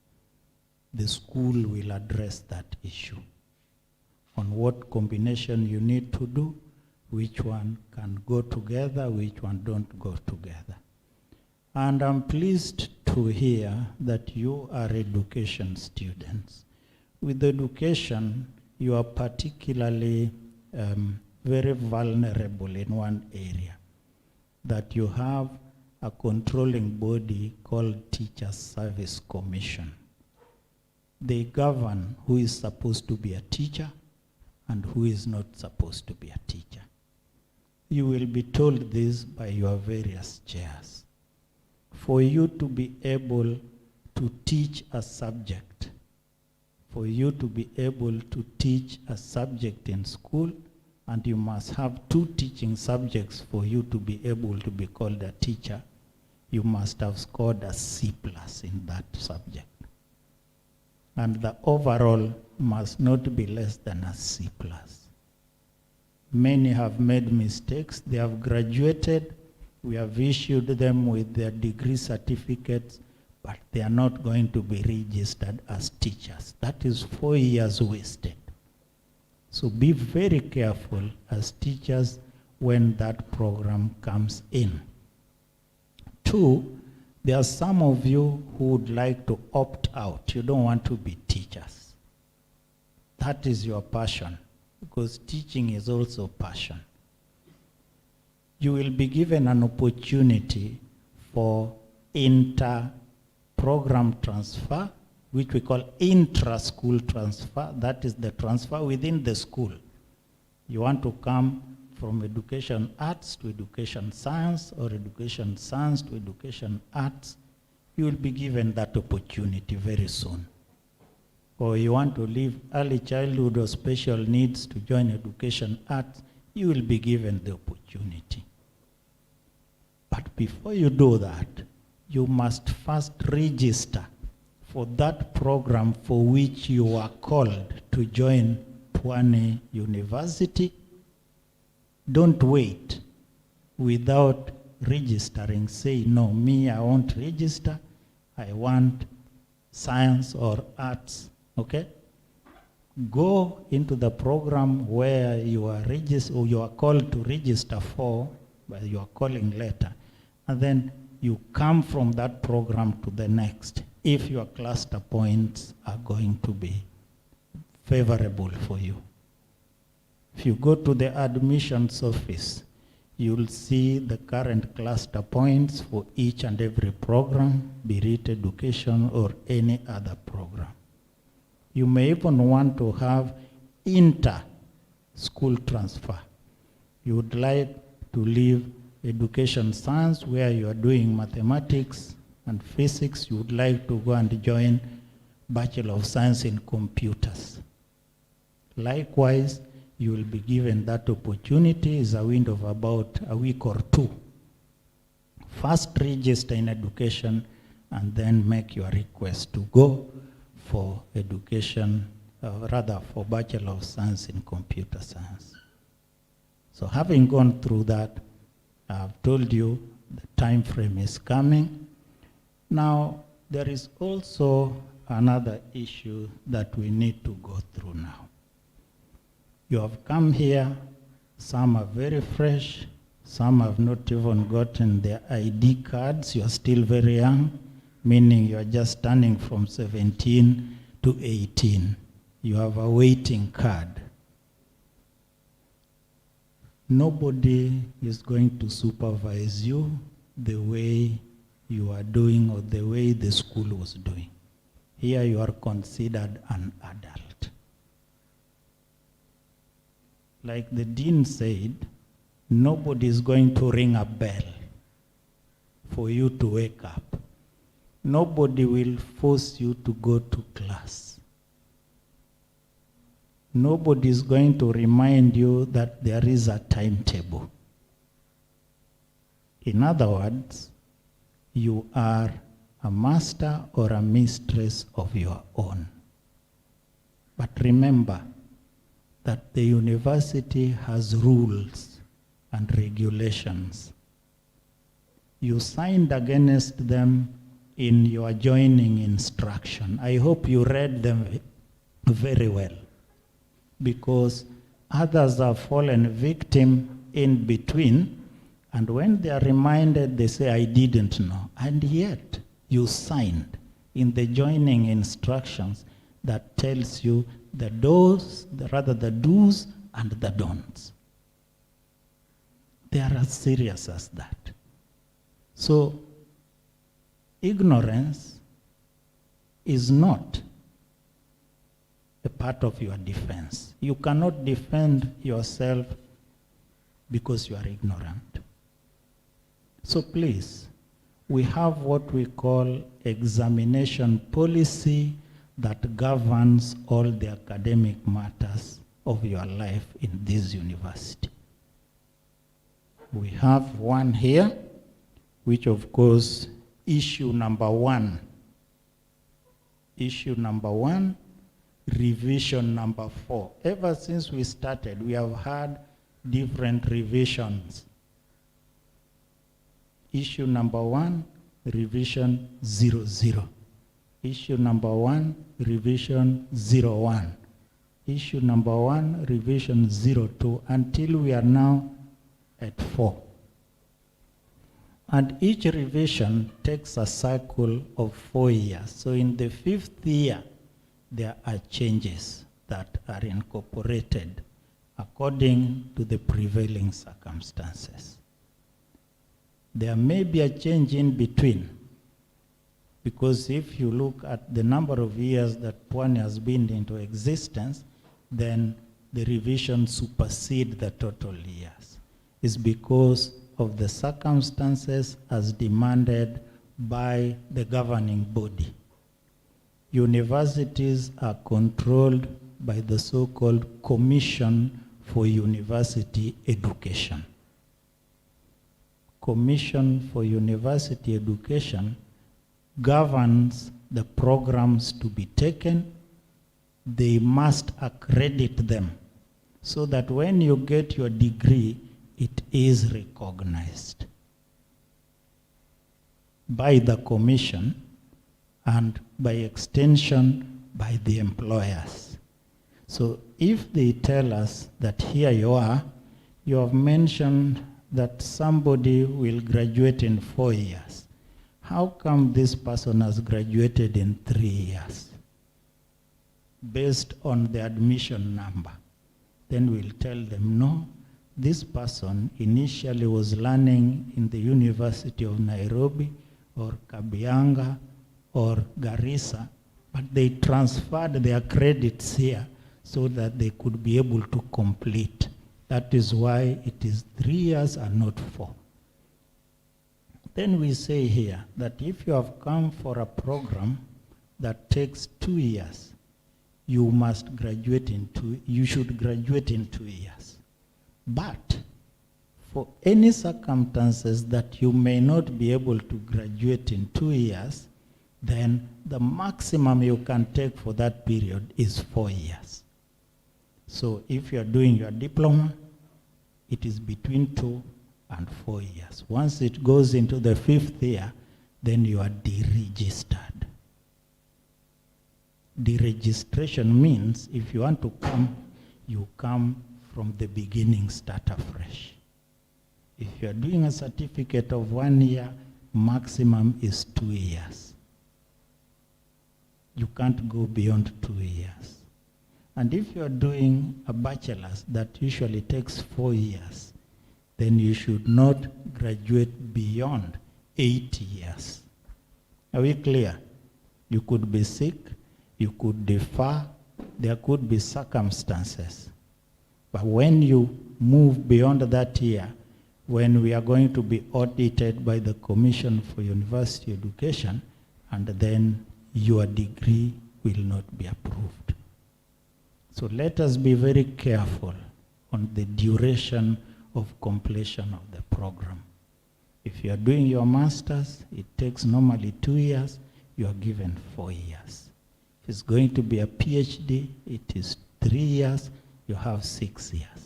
The school will address that issue on what combination you need to do, which one can go together, which one don't go together. And I'm pleased to hear that you are education students. With education, you are particularly very vulnerable in one area, that you have a controlling body called Teachers Service Commission. They govern who is supposed to be a teacher and who is not supposed to be a teacher. You will be told this by your various chairs. For you to be able to teach a subject, for you to be able to teach a subject in school, and you must have 2 teaching subjects for you to be able to be called a teacher, you must have scored a C+ in that subject. And the overall must not be less than a C+. Many have made mistakes. They have graduated. We have issued them with their degree certificates, but they are not going to be registered as teachers. That is 4 years wasted. So be very careful as teachers when that program comes in. 2, there are some of you who would like to opt out. You don't want to be teachers. That is your passion, because teaching is also passion. You will be given an opportunity for inter-program transfer, which we call intra-school transfer. That is the transfer within the school. You want to come from education arts to education science, or education science to education arts, you will be given that opportunity very soon. Or you want to leave early childhood or special needs to join education arts, you will be given the opportunity. But before you do that, you must first register for that program for which you are called to join Pwani University. Don't wait without registering. Say, no, me, I won't register. I want science or arts, okay? Go into the program where you are or you are called to register for by your calling letter, and then you come from that program to the next if your cluster points are going to be favorable for you. If you go to the admissions office, you'll see the current cluster points for each and every program, be it education or any other program. You may even want to have inter-school transfer. You would like to leave education science where you are doing mathematics and physics. You would like to go and join Bachelor of Science in Computers. Likewise, you will be given that opportunity. Is a window of about a week or 2. First register in education and then make your request to go for education, for Bachelor of Science in Computer Science. So having gone through that, I've told you the time frame is coming. Now, there is also another issue that we need to go through now. You have come here, some are very fresh, some have not even gotten their ID cards. You are still very young, meaning you are just turning from 17 to 18. You have a waiting card. Nobody is going to supervise you the way you are doing or the way the school was doing. Here you are considered an adult. Like the dean said, nobody is going to ring a bell for you to wake up. Nobody will force you to go to class. Nobody is going to remind you that there is a timetable. In other words, you are a master or a mistress of your own. But remember that the university has rules and regulations. You signed against them in your joining instruction. I hope you read them very well, because others have fallen victim in between, and when they are reminded, they say, I didn't know. And yet, you signed in the joining instructions that tells you the do's and the don'ts. They are as serious as that. So, ignorance is not a part of your defense. You cannot defend yourself because you are ignorant. So please, we have what we call examination policy that governs all the academic matters of your life in this university. We have one here, which of course, issue number one, revision number 4. Ever since we started, we have had different revisions. Issue number 1, revision 00. Issue number 1, revision 01. Issue number 1, revision 02, until we are now at 4. And each revision takes a cycle of 4 years. So in the 5th year, there are changes that are incorporated according to the prevailing circumstances. There may be a change in between, because if you look at the number of years that Pwani has been into existence, then the revision supersedes the total years. It's because of the circumstances as demanded by the governing body. Universities are controlled by the so-called Commission for University Education. Commission for University Education governs the programs to be taken. They must accredit them so that when you get your degree, it is recognized by the commission and by extension by the employers. So if they tell us that here you have mentioned that somebody will graduate in 4 years. How come this person has graduated in 3 years? Based on the admission number. Then we'll tell them, no, this person initially was learning in the University of Nairobi or Kabianga or Garissa, but they transferred their credits here so that they could be able to complete. That is why it is 3 years and not 4. Then we say here that if you have come for a program that takes 2 years, you should graduate in 2 years. But for any circumstances that you may not be able to graduate in 2 years, then the maximum you can take for that period is 4 years. So if you are doing your diploma, it is between 2 and 4 years. Once it goes into the 5th year, then you are deregistered. Deregistration means if you want to come, you come from the beginning, start afresh. If you are doing a certificate of 1 year, maximum is 2 years. You can't go beyond 2 years. And if you are doing a bachelor's that usually takes 4 years, then you should not graduate beyond 8 years. Are we clear? You could be sick, you could defer, there could be circumstances. But when you move beyond that year, when we are going to be audited by the Commission for University Education, and then your degree will not be approved. So let us be very careful on the duration of completion of the program. If you are doing your master's, it takes normally 2 years, you are given 4 years. If it's going to be a PhD, it is 3 years, you have 6 years.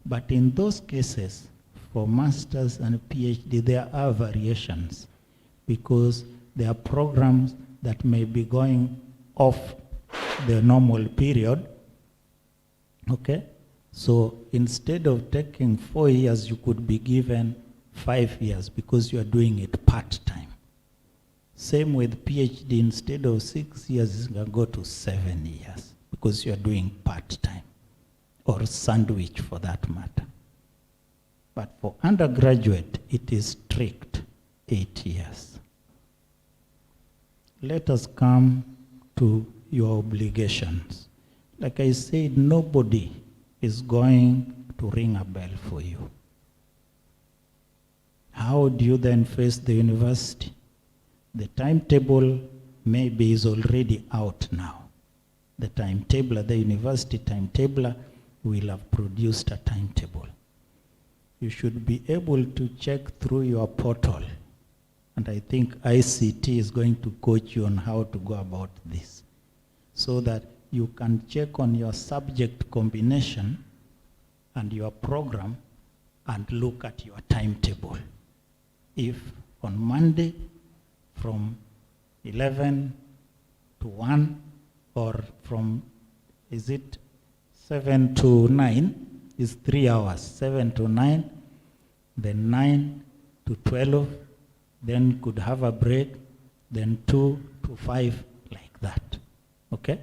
But in those cases, for master's and PhD, there are variations because there are programs that may be going off the normal period. Okay? So instead of taking 4 years, you could be given 5 years because you are doing it part-time. Same with PhD, instead of 6 years, you can go to 7 years because you are doing part-time or sandwich for that matter. But for undergraduate, it is strict 8 years. Let us come to your obligations. Like I said, nobody is going to ring a bell for you. How do you then face the university? The timetable maybe is already out now. The timetabler, the university timetabler will have produced a timetable. You should be able to check through your portal. And I think ICT is going to coach you on how to go about this, so that you can check on your subject combination and your program and look at your timetable. If on Monday from 11 to 1 or from, is it 7 to 9, is 3 hours, 7 to 9, then 9 to 12, then you could have a break, then 2 to 5, like that, okay?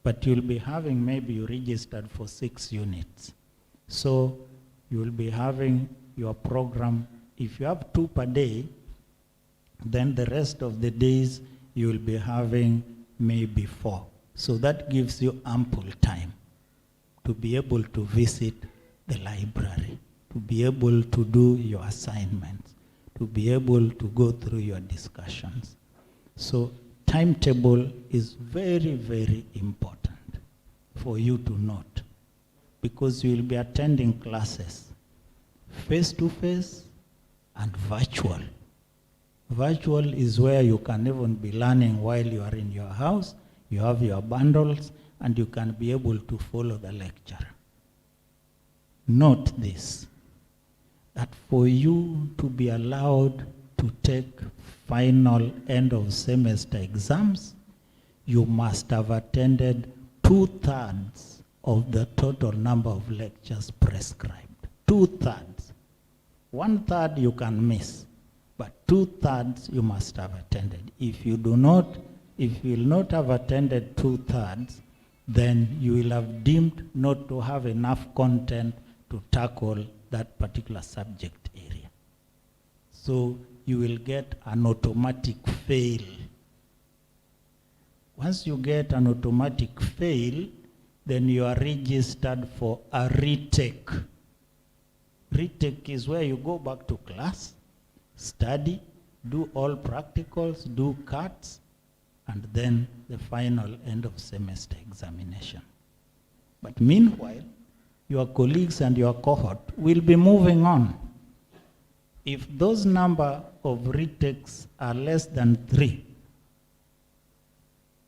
But you'll be having, maybe you registered for 6 units. So you'll be having your program, if you have 2 per day, then the rest of the days you'll be having maybe 4. So that gives you ample time to be able to visit the library, to be able to do your assignments, to be able to go through your discussions. So timetable is very, very important for you to note, because you will be attending classes face-to-face and virtual. Virtual is where you can even be learning while you are in your house, you have your bundles, and you can be able to follow the lecture. Note this, that for you to be allowed to take final end of semester exams, you must have attended 2/3 of the total number of lectures prescribed. 2/3. 1/3 you can miss, but 2/3 you must have attended. If you will not have attended 2/3, then you will have deemed not to have enough content to tackle that particular subject area. So you will get an automatic fail. Once you get an automatic fail, then you are registered for a retake. Retake is where you go back to class, study, do all practicals, do cuts, and then the final end of semester examination. But meanwhile, your colleagues and your cohort will be moving on. If those number of retakes are less than 3,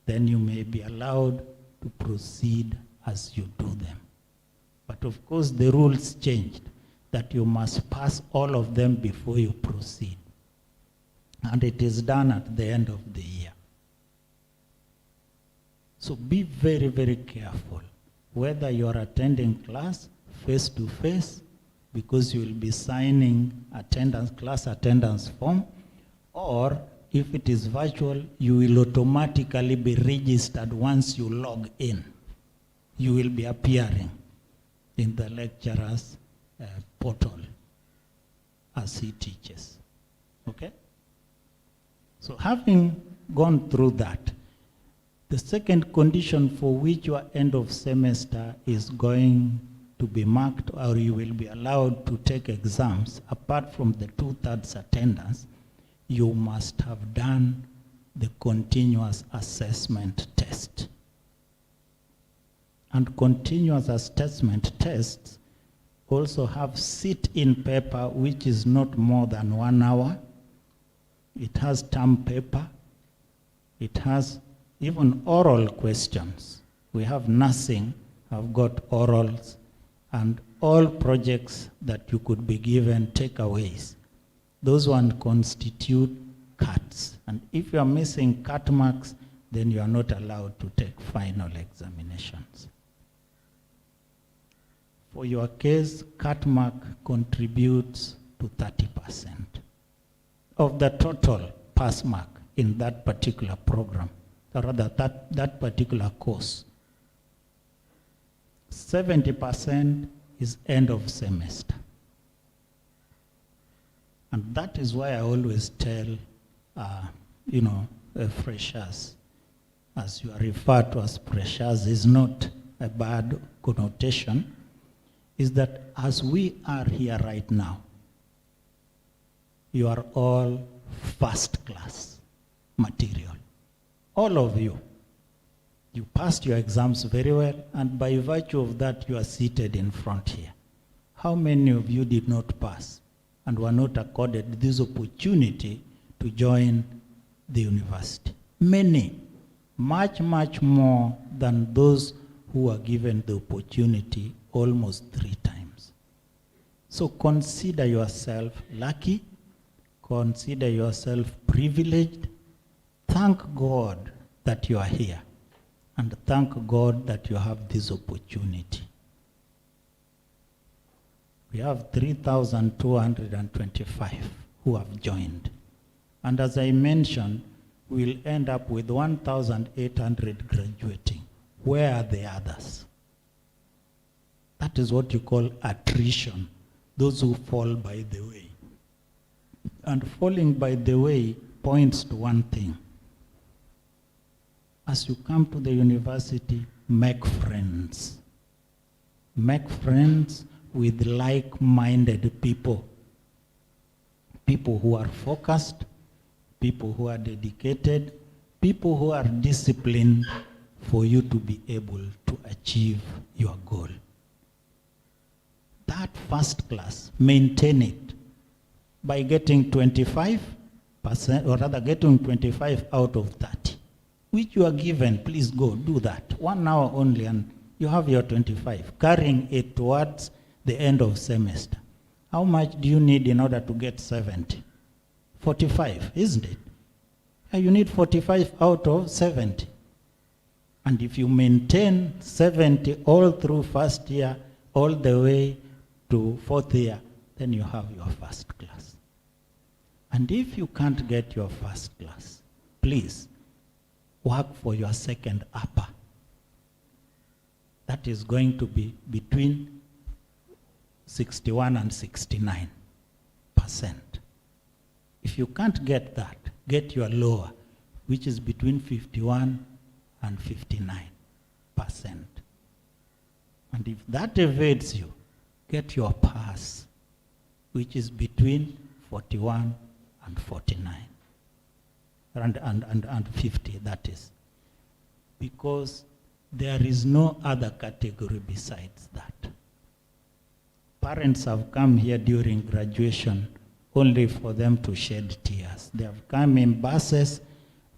then you may be allowed to proceed as you do them. But of course the rules changed, that you must pass all of them before you proceed. And it is done at the end of the year. So be very, very careful, whether you are attending class face-to-face, because you will be signing class attendance form, or if it is virtual, you will automatically be registered once you log in. You will be appearing in the lecturer's portal as he teaches. Okay? So having gone through that, the second condition for which your end of semester is going to be marked, or you will be allowed to take exams, apart from the 2/3 attendance, you must have done the continuous assessment test. And continuous assessment tests also have sit-in paper, which is not more than 1 hour. It has term paper. It has even oral questions. We have nursing, have got orals, and all projects that you could be given takeaways. Those ones constitute cuts. And if you are missing cut marks, then you are not allowed to take final examinations. For your case, cut mark contributes to 30% of the total pass mark in that particular program, or rather that particular course. 70% is end of semester. And that is why I always tell, freshers, as you are referred to as freshers, is not a bad connotation, is that as we are here right now, you are all first class material. All of you. You passed your exams very well, and by virtue of that, you are seated in front here. How many of you did not pass and were not accorded this opportunity to join the university? Many, much, much more than those who were given the opportunity almost 3 times. So consider yourself lucky, consider yourself privileged. Thank God that you are here, and thank God that you have this opportunity. We have 3,225 who have joined. And as I mentioned, we'll end up with 1,800 graduating. Where are the others? That is what you call attrition, those who fall by the way. And falling by the way points to one thing. As you come to the university, make friends. Make friends with like-minded people. People who are focused, people who are dedicated, people who are disciplined for you to be able to achieve your goal. That first class, maintain it by getting 25%, or rather getting 25 out of 30, which you are given. Please go do that. 1 hour only, and you have your 25, carrying it towards the end of semester. How much do you need in order to get 70? 45, isn't it? You need 45 out of 70. And if you maintain 70 all through first year, all the way to 4th year, then you have your first class. And if you can't get your first class, please work for your second upper. That is going to be between 61 and 69%. If you can't get that, get your lower, which is between 51 and 59%. And if that evades you, get your pass, which is between 41 and 49. And 50, that is. Because there is no other category besides that. Parents have come here during graduation only for them to shed tears. They have come in buses,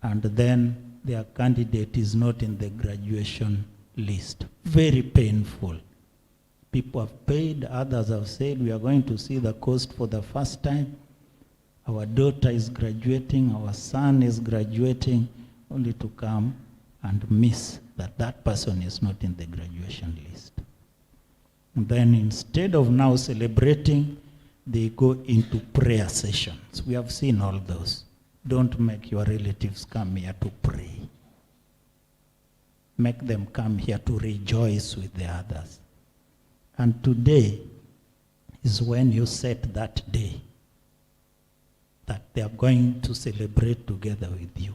and then their candidate is not in the graduation list. Very painful. People have paid, others have said, we are going to see the coast for the first time. Our daughter is graduating, our son is graduating, only to come and miss that that person is not in the graduation list. And then instead of now celebrating, they go into prayer sessions. We have seen all those. Don't make your relatives come here to pray. Make them come here to rejoice with the others. And today is when you set that day that they are going to celebrate together with you.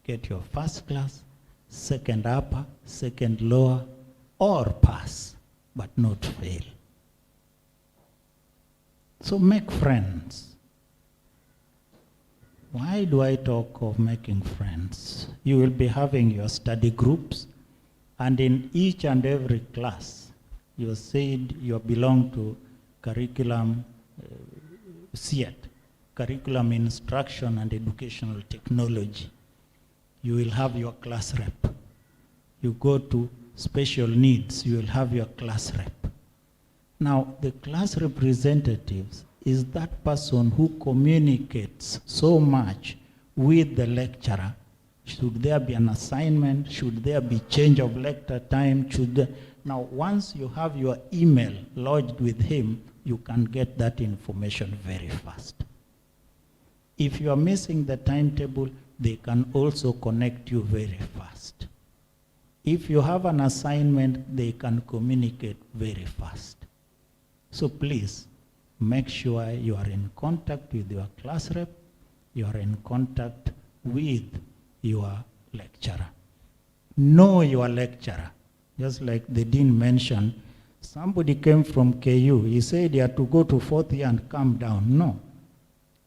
Get your first class, second upper, second lower, or pass, but not fail. So make friends. Why do I talk of making friends? You will be having your study groups, and in each and every class, you said you belong to curriculum, Sept, curriculum instruction and educational technology. You will have your class rep. You go to special needs, you will have your class rep. Now, the class representatives is that person who communicates so much with the lecturer. Should there be an assignment? Should there be change of lecture time? Now, once you have your email lodged with him, you can get that information very fast. If you are missing the timetable, they can also connect you very fast. If you have an assignment, they can communicate very fast. So please, make sure you are in contact with your class rep, you are in contact with your lecturer. Know your lecturer. Just like the dean mentioned, somebody came from KU. He said he had to go to fourth year and come down. No.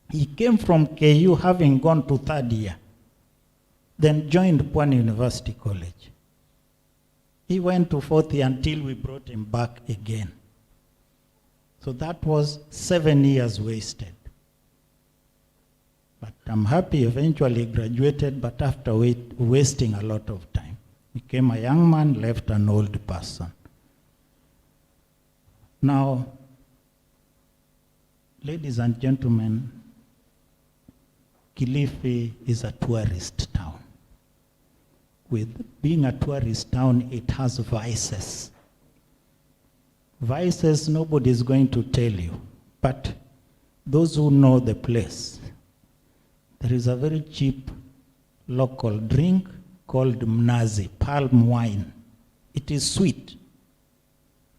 He came from KU having gone to third year, then joined Pwani University College. He went to fourth year until we brought him back again. So that was 7 years wasted. But I'm happy eventually graduated, but after wasting a lot of time. Became a young man, left an old person. Now, ladies and gentlemen, Kilifi is a tourist town. With being a tourist town, it has vices. Vices nobody is going to tell you, but those who know the place, there is a very cheap local drink called mnazi, palm wine. It is sweet,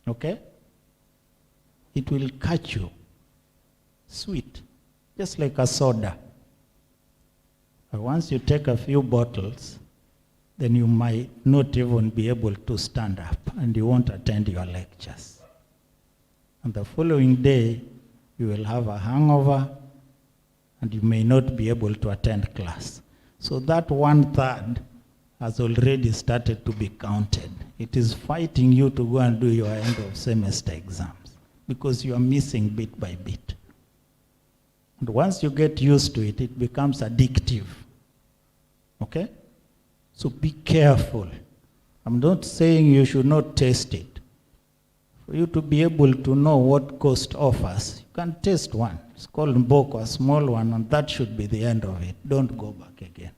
okay? It will catch you, sweet, just like a soda. But once you take a few bottles, then you might not even be able to stand up and you won't attend your lectures. And the following day, you will have a hangover and you may not be able to attend class. So that 1/3 has already started to be counted. It is fighting you to go and do your end of semester exams because you are missing bit by bit. And once you get used to it, it becomes addictive. Okay? So be careful. I'm not saying you should not taste it. For you to be able to know what cost offers, you can taste one. It's called mboko, a small one, and that should be the end of it. Don't go back again.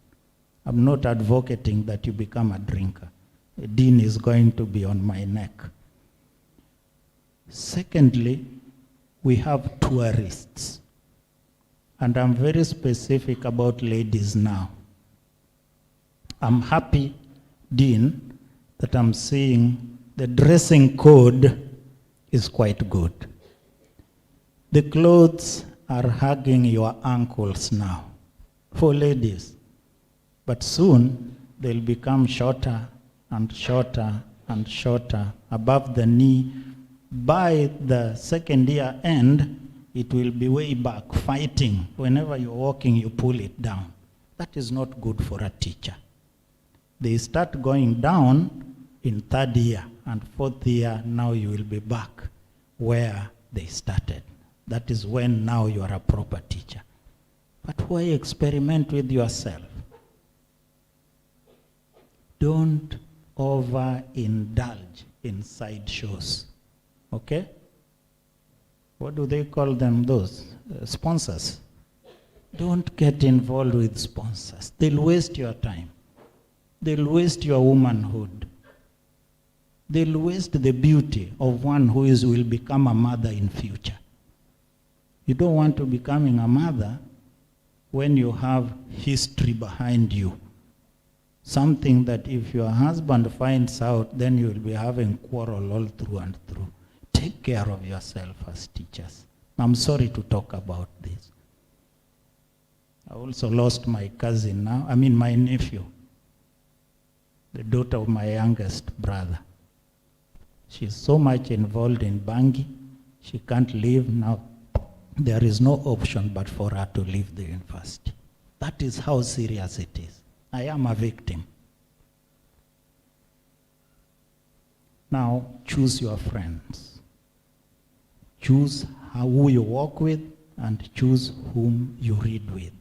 I'm not advocating that you become a drinker. The dean is going to be on my neck. Secondly, we have tourists. And I'm very specific about ladies now. I'm happy, Dean, that I'm seeing the dressing code is quite good. The clothes are hugging your ankles now for ladies. But soon they'll become shorter and shorter and shorter above the knee. By the second year end, it will be way back, fighting. Whenever you're walking, you pull it down. That is not good for a teacher. They start going down in third year and fourth year, now you will be back where they started. That is when now you are a proper teacher. But why experiment with yourself? Don't overindulge in side shows, okay? What do they call them, those? Sponsors. Don't get involved with sponsors. They'll waste your time. They'll waste your womanhood. They'll waste the beauty of one who will become a mother in future. You don't want to becoming a mother when you have history behind you. Something that if your husband finds out, then you will be having quarrel all through and through. Take care of yourself as teachers. I'm sorry to talk about this. I also lost my cousin now, my nephew, the daughter of my youngest brother. She's so much involved in Bangi, she can't leave now. There is no option but for her to leave the university. That is how serious it is. I am a victim. Now, choose your friends. choose who you walk with, and choose whom you read with.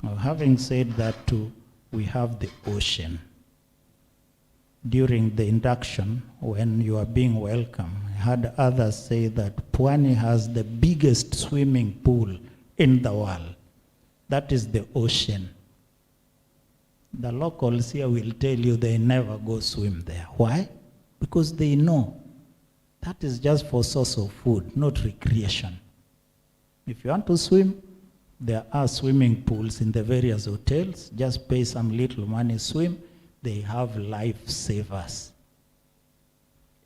Now, having said that too, we have the ocean. During the induction, when you are being welcomed, I had others say that Pwani has the biggest swimming pool in the world. That is the ocean. The locals here will tell you they never go swim there. Why? Because they know that is just for source of food, not recreation. If you want to swim, there are swimming pools in the various hotels. Just pay some little money, swim. They have lifesavers.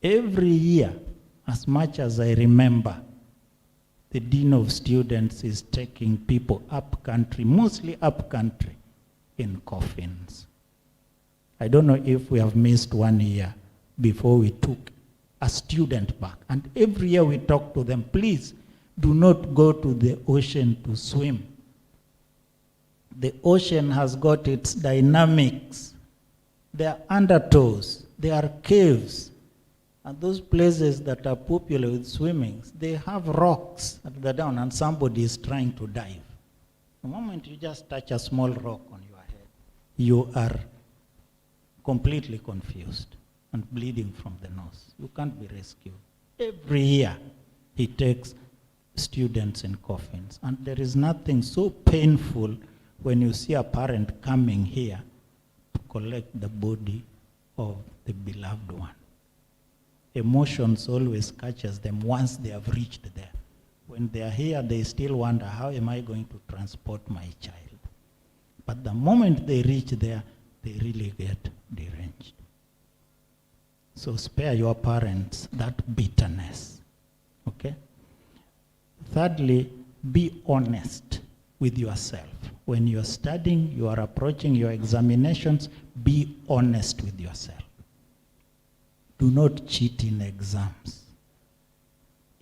Every year, as much as I remember, the Dean of Students is taking people up country, mostly up country, in coffins. I don't know if we have missed 1 year before we took a student back. And every year we talk to them, please do not go to the ocean to swim. The ocean has got its dynamics. There are undertows, there are caves. And those places that are popular with swimming, they have rocks at the down and somebody is trying to dive. The moment you just touch a small rock on your head, you are completely confused and bleeding from the nose. You can't be rescued. Every year, he takes students in coffins. And there is nothing so painful when you see a parent coming here to collect the body of the beloved one. Emotions always catches them once they have reached there. When they are here, they still wonder, how am I going to transport my child? But the moment they reach there, they really get deranged. So spare your parents that bitterness, okay? Thirdly, be honest with yourself. When you're studying, you are approaching your examinations, be honest with yourself. Do not cheat in exams.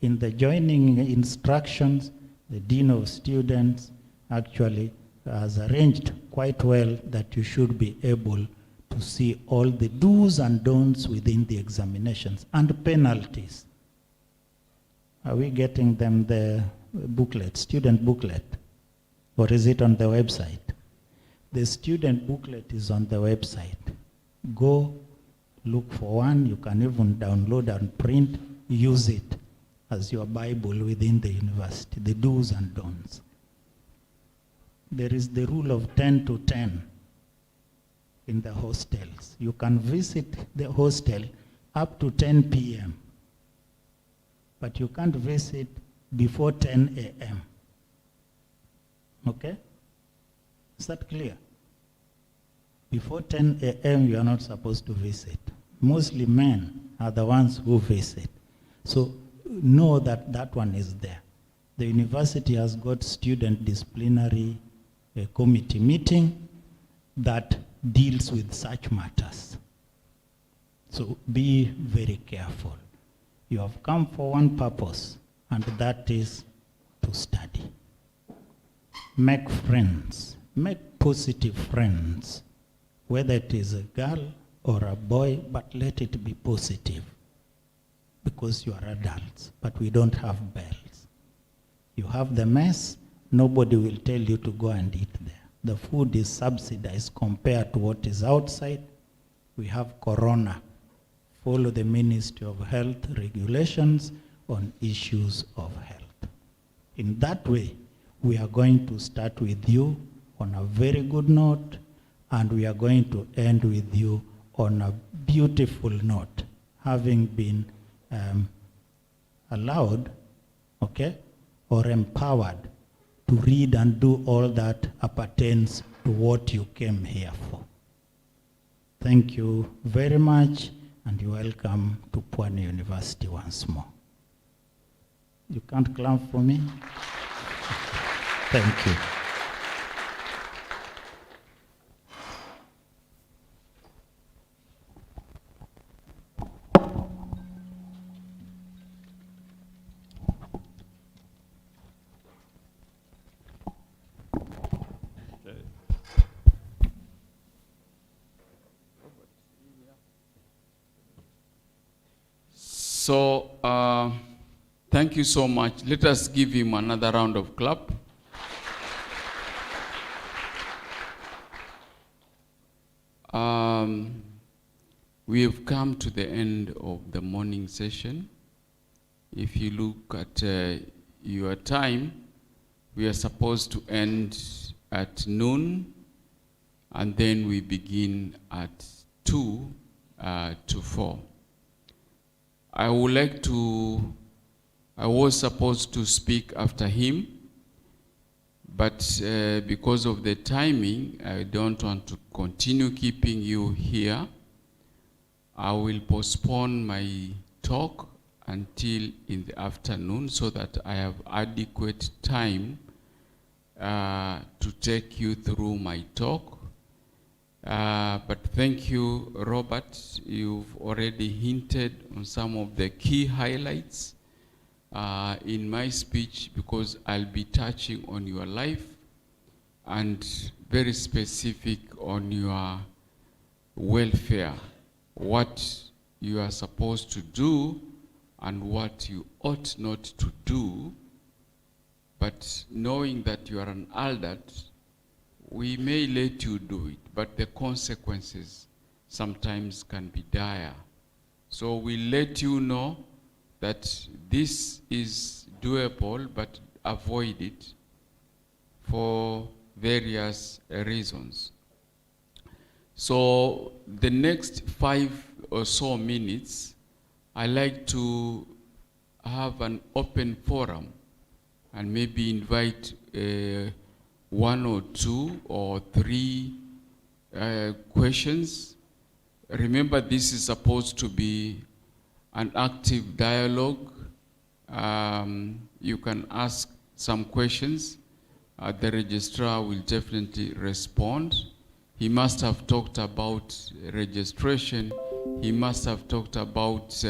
In the joining instructions, the Dean of Students actually has arranged quite well that you should be able to see all the do's and don'ts within the examinations and penalties. Are we getting them the booklet, student booklet? Or is it on the website? The student booklet is on the website. Go look for one. You can even download and print, use it as your Bible within the university, the do's and don'ts. There is the rule of 10 to 10 in the hostels. You can visit the hostel up to 10 p.m., but you can't visit before 10 a.m. Okay? Is that clear? Before 10 a.m., you are not supposed to visit. Mostly men are the ones who visit. So know that that one is there. The university has got student disciplinary committee meeting that deals with such matters. So be very careful. You have come for one purpose, and that is to study. Make friends. Make positive friends. Whether it is a girl or a boy, but let it be positive. Because you are adults, but we don't have bells. You have the mess, nobody will tell you to go and eat there. The food is subsidized compared to what is outside. We have corona. Follow the Ministry of Health regulations on issues of health. In that way, we are going to start with you on a very good note, and we are going to end with you on a beautiful note, having been allowed, okay, or empowered to read and do all that appertains to what you came here for. Thank you very much, and you're welcome to Pwani University once more. You can't clap for me? Thank you. So, thank you so much. Let us give him another round of clap. We have come to the end of the morning session. If you look at your time, we are supposed to end at noon, and then we begin at 2 to 4. I was supposed to speak after him, but because of the timing, I don't want to continue keeping you here. I will postpone my talk until in the afternoon so that I have adequate time to take you through my talk. But thank you, Robert. You've already hinted on some of the key highlights in my speech, because I'll be touching on your life and very specific on your welfare, what you are supposed to do and what you ought not to do. But knowing that you are an adult, we may let you do it, but the consequences sometimes can be dire. So we let you know that this is doable, but avoid it for various reasons. So the next 5 or so minutes, I like to have an open forum and maybe invite 1 or 2 or 3 questions. Remember, this is supposed to be an active dialogue. You can ask some questions. The registrar will definitely respond. He must have talked about registration. He must have talked about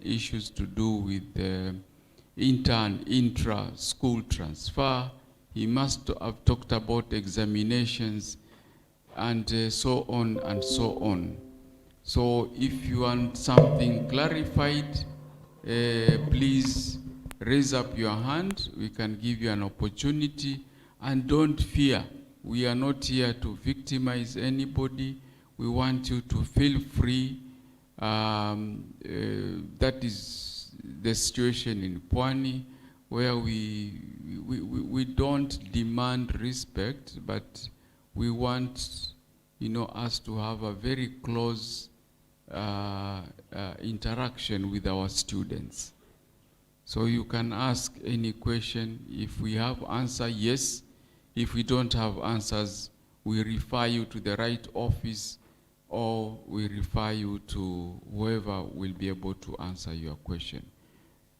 issues to do with inter and intra-school transfer. He must have talked about examinations and so on and so on. So if you want something clarified, please raise up your hand. We can give you an opportunity. And don't fear. We are not here to victimize anybody. We want you to feel free. That is the situation in Pwani, where we don't demand respect, but we want, us to have a very close interaction with our students. So you can ask any question. If we have answer, yes. If we don't have answers, we refer you to the right office, or we refer you to whoever will be able to answer your question.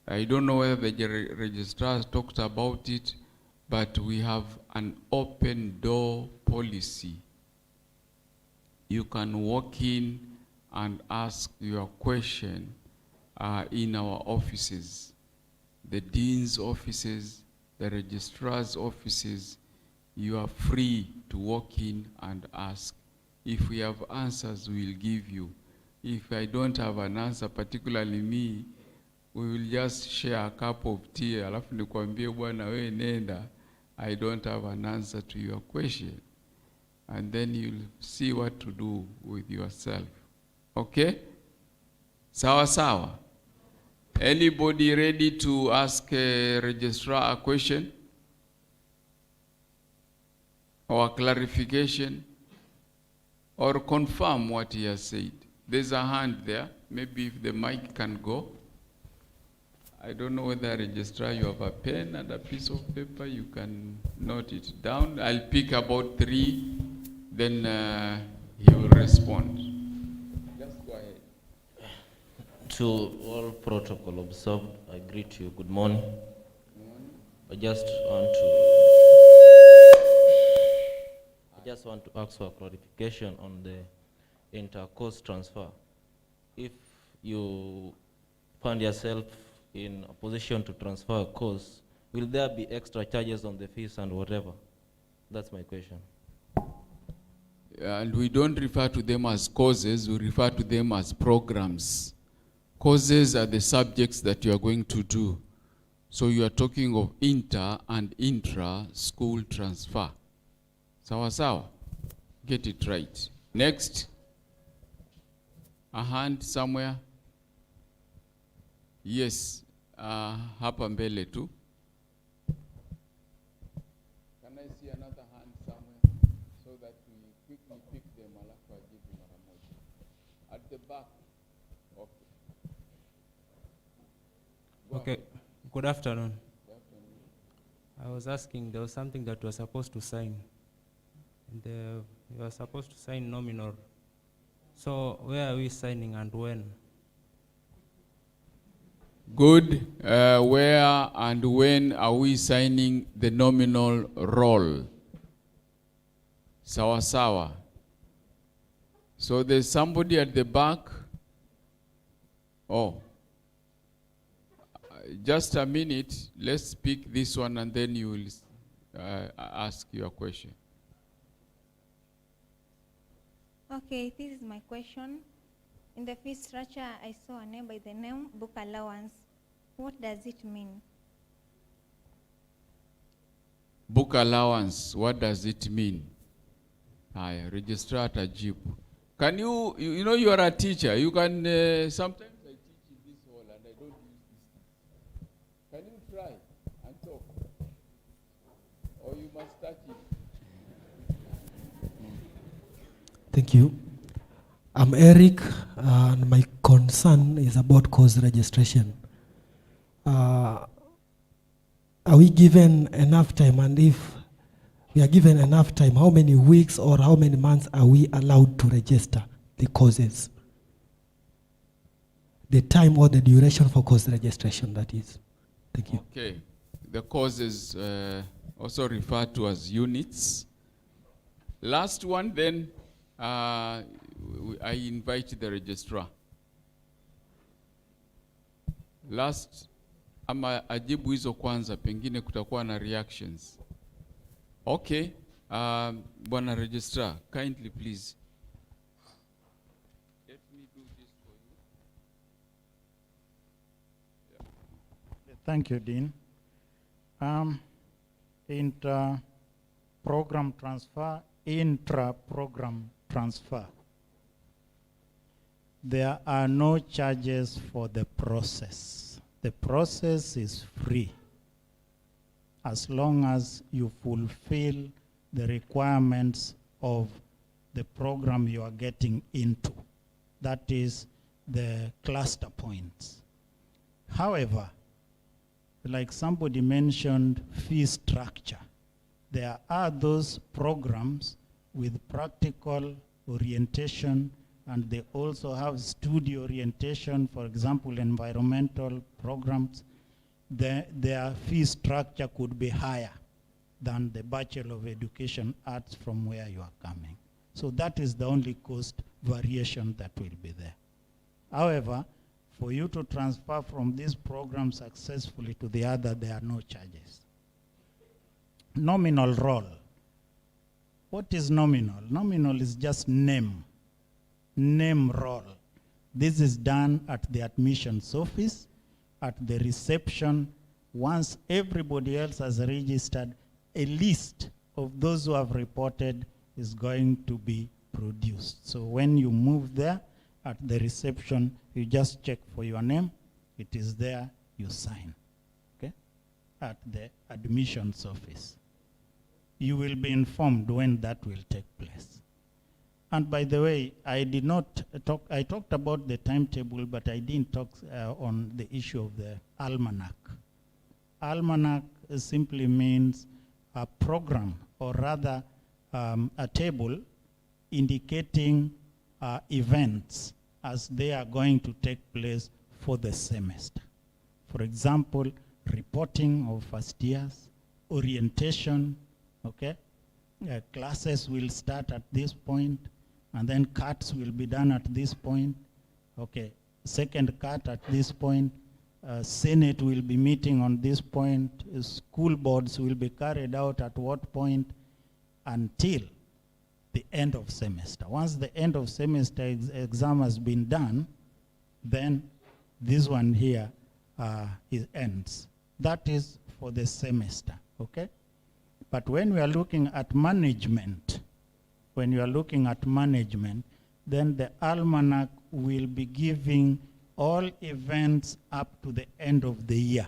I don't know whether the registrar talked about it, but we have an open door policy. You can walk in and ask your question in our offices, the dean's offices, the registrar's offices. You are free to walk in and ask. If we have answers, we will give you. If I don't have an answer, particularly me, we will just share a cup of tea. Alafu nikwambie bwana wewe nenda, I don't have an answer to your question. And then you'll see what to do with yourself. Okay? Sawa sawa. Anybody ready to ask a registrar a question? Or a clarification? Or confirm what he has said? There's a hand there. Maybe if the mic can go. I don't know whether registrar you have a pen and a piece of paper. You can note it down. I'll pick about 3. Then he will respond. Just go ahead. To all protocol observed, I greet you. Good morning. Good morning. I just want to ask for clarification on the inter-course transfer. If you find yourself in a position to transfer a course, will there be extra charges on the fees and whatever? That's my question. And we don't refer to them as courses, we refer to them as programs. Courses are the subjects that you are going to do. So you are talking of inter and intra school transfer. Sawa sawa? Get it right. Next. A hand somewhere. Yes. Hapa mbele tu. Can I see another hand somewhere so that we quickly pick them alafu ajibu mara moja? At the back. Okay. Okay. Good afternoon. I was asking, there was something that we were supposed to sign. And you were supposed to sign nominal. So where are we signing and when? Good. Where and when are we signing the nominal role? Sawa sawa. So there's somebody at the back. Oh. Just a minute. Let's pick this one and then you will ask your question. Okay, this is my question. In the fee structure, I saw a name by the name book allowance. What does it mean? Book allowance, what does it mean? Haya, registrar atajibu. Can you know you are a teacher, you can, sometimes I teach in this hall and I don't use this. Can you try and talk? Or you must touch it? Thank you. I'm Eric, and my concern is about course registration. Are we given enough time? And if we are given enough time, how many weeks or how many months are we allowed to register the courses? The time or the duration for course registration, that is. Thank you. Okay. The courses also referred to as units. Last one then, I invite the registrar. Last, ama ajibu hizo kwanza, pengine kutakuwa na reactions. Okay, Bwana registrar, kindly please. Let me do this for you. Yeah. Thank you, Dean. Inter-program transfer, intra-program transfer. There are no charges for the process. The process is free as long as you fulfill the requirements of the program you are getting into. That is the cluster points. However, like somebody mentioned, fee structure. There are those programs with practical orientation, and they also have studio orientation, for example, environmental programs. Their fee structure could be higher than the Bachelor of Education Arts from where you are coming. So that is the only cost variation that will be there. However, for you to transfer from this program successfully to the other, there are no charges. Nominal role. What is nominal? Nominal is just name role. This is done at the admissions office, at the reception. Once everybody else has registered, a list of those who have reported is going to be produced. So when you move there at the reception, you just check for your name. It is there, you sign, okay? At the admissions office. You will be informed when that will take place. And by the way, I talked about the timetable, but I didn't talk on the issue of the almanac. Almanac simply means a program, or rather a table indicating events as they are going to take place for the semester. For example, reporting of first years, orientation, okay? Classes will start at this point, and then cuts will be done at this point. Okay, second cut at this point. Senate will be meeting on this point. School boards will be carried out at what point until the end of semester. Once the end of semester exam has been done, then this one here it ends. That is for the semester, okay? But when we are looking at management, then the almanac will be giving all events up to the end of the year,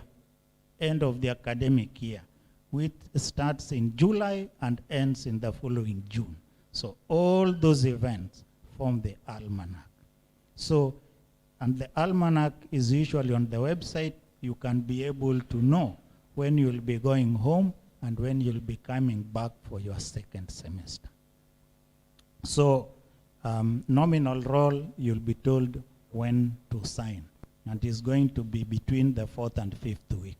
end of the academic year, which starts in July and ends in the following June. So all those events form the almanac. So, and the almanac is usually on the website. You can be able to know when you'll be going home and when you'll be coming back for your second semester. So nominal roll, you'll be told when to sign, and it's going to be between the 4th and 5th week.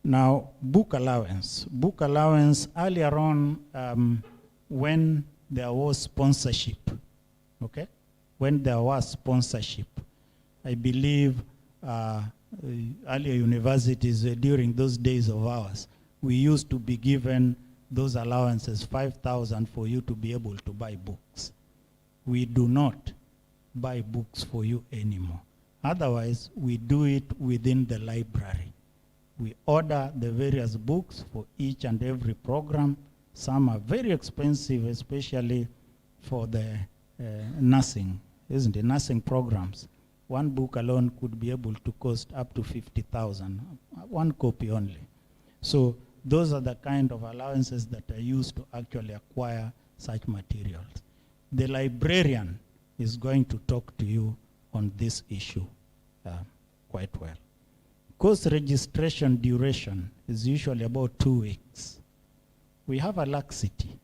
Now, book allowance. Book allowance, earlier on, when there was sponsorship, okay? When there was sponsorship, I believe earlier universities, during those days of ours, we used to be given those allowances, 5,000 for you to be able to buy books. We do not buy books for you anymore. Otherwise, we do it within the library. We order the various books for each and every program. Some are very expensive, especially for the nursing, isn't it? Nursing programs. One book alone could be able to cost up to 50,000, one copy only. So those are the kind of allowances that are used to actually acquire such materials. The librarian is going to talk to you on this issue quite well. Course registration duration is usually about 2 weeks. We have a laxity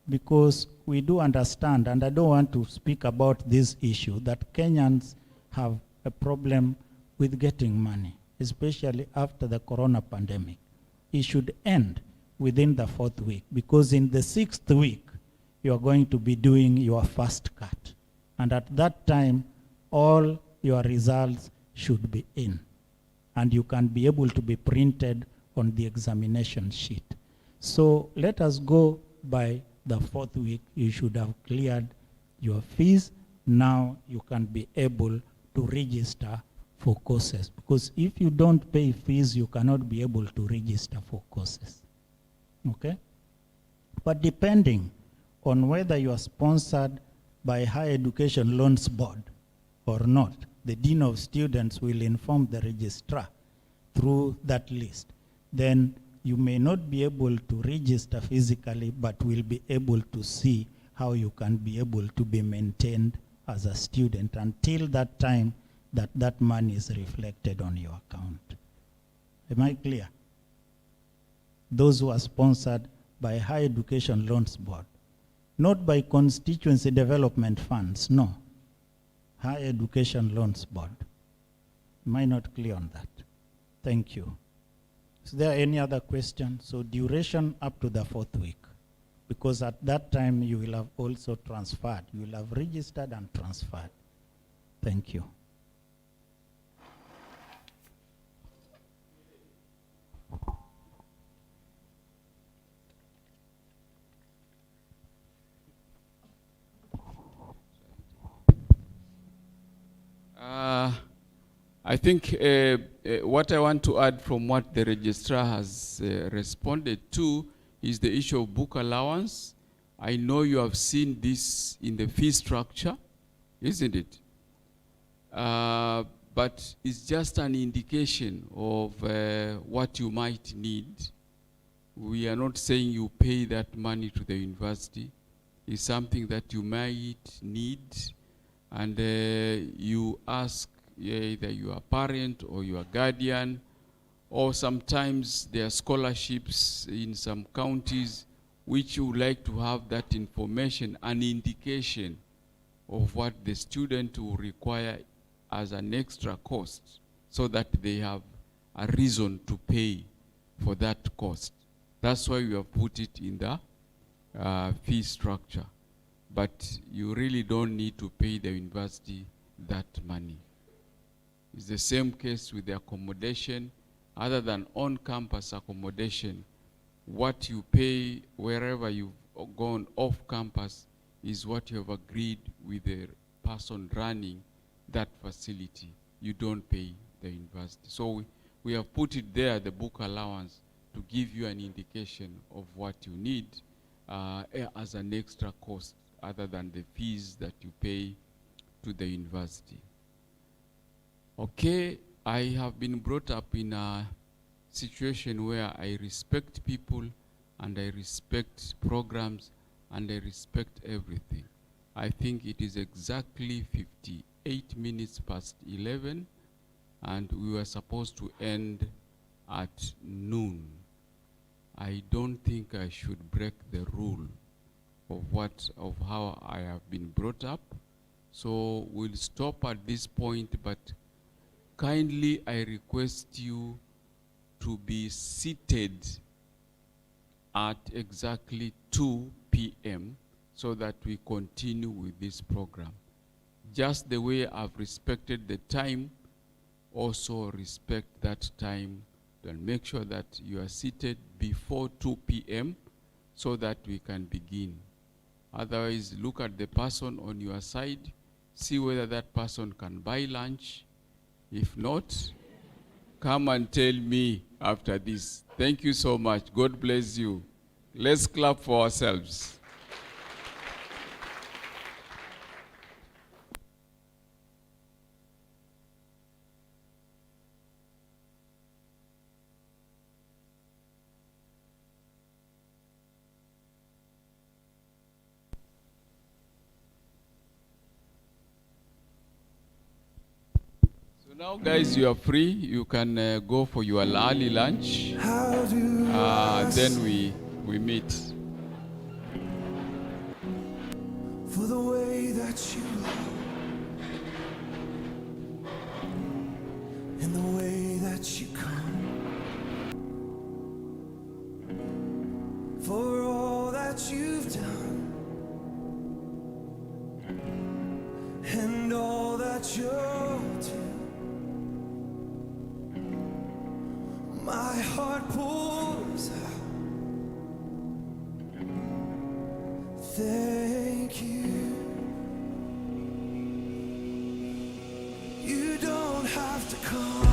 because we do understand, and I don't want to speak about this issue, that Kenyans have a problem with getting money, especially after the corona pandemic. It should end within the 4th week, because in the 6th week, you are going to be doing your first cut. And at that time, all your results should be in. And you can be able to be printed on the examination sheet. So let us go by the 4th week. You should have cleared your fees. Now you can be able to register for courses. Because if you don't pay fees, you cannot be able to register for courses. Okay? But depending on whether you are sponsored by Higher Education Loans Board or not, the Dean of Students will inform the registrar through that list. Then you may not be able to register physically, but will be able to see how you can be able to be maintained as a student until that time that that money is reflected on your account. Am I clear? Those who are sponsored by Higher Education Loans Board, not by constituency development funds, no. Higher Education Loans Board. Am I not clear on that? Thank you. Is there any other question? So duration up to the 4th week, because at that time you will have also transferred. You will have registered and transferred. Thank you. I think what I want to add from what the registrar has responded to is the issue of book allowance. I know you have seen this in the fee structure, isn't it? But it's just an indication of what you might need. We are not saying you pay that money to the university. It's something that you might need, and you ask either your parent or your guardian, or sometimes there are scholarships in some counties which you would like to have that information, an indication of what the student will require as an extra cost, so that they have a reason to pay for that cost. That's why we have put it in the fee structure. But you really don't need to pay the university that money. It's the same case with the accommodation. Other than on-campus accommodation, what you pay wherever you've gone off campus is what you have agreed with the person running that facility, you don't pay the university. So we have put it there, the book allowance, to give you an indication of what you need as an extra cost other than the fees that you pay to the university. Okay, I have been brought up in a situation where I respect people and I respect programs and I respect everything. I think it is exactly 58 minutes past 11 and we were supposed to end at noon. I don't think I should break the rule of how I have been brought up. So we'll stop at this point, but kindly I request you to be seated at exactly 2 p.m. so that we continue with this program. Just the way I've respected the time, also respect that time and make sure that you are seated before 2 p.m. so that we can begin. Otherwise, look at the person on your side, see whether that person can buy lunch. If not, come and tell me after this. Thank you so much. God bless you. Let's clap for ourselves. Now, guys, you are free. You can go for your early lunch. Then we meet. For the way that you love and the way that you come, for all that you've done and all that you'll do. My heart pours out. Thank you. You don't have to come.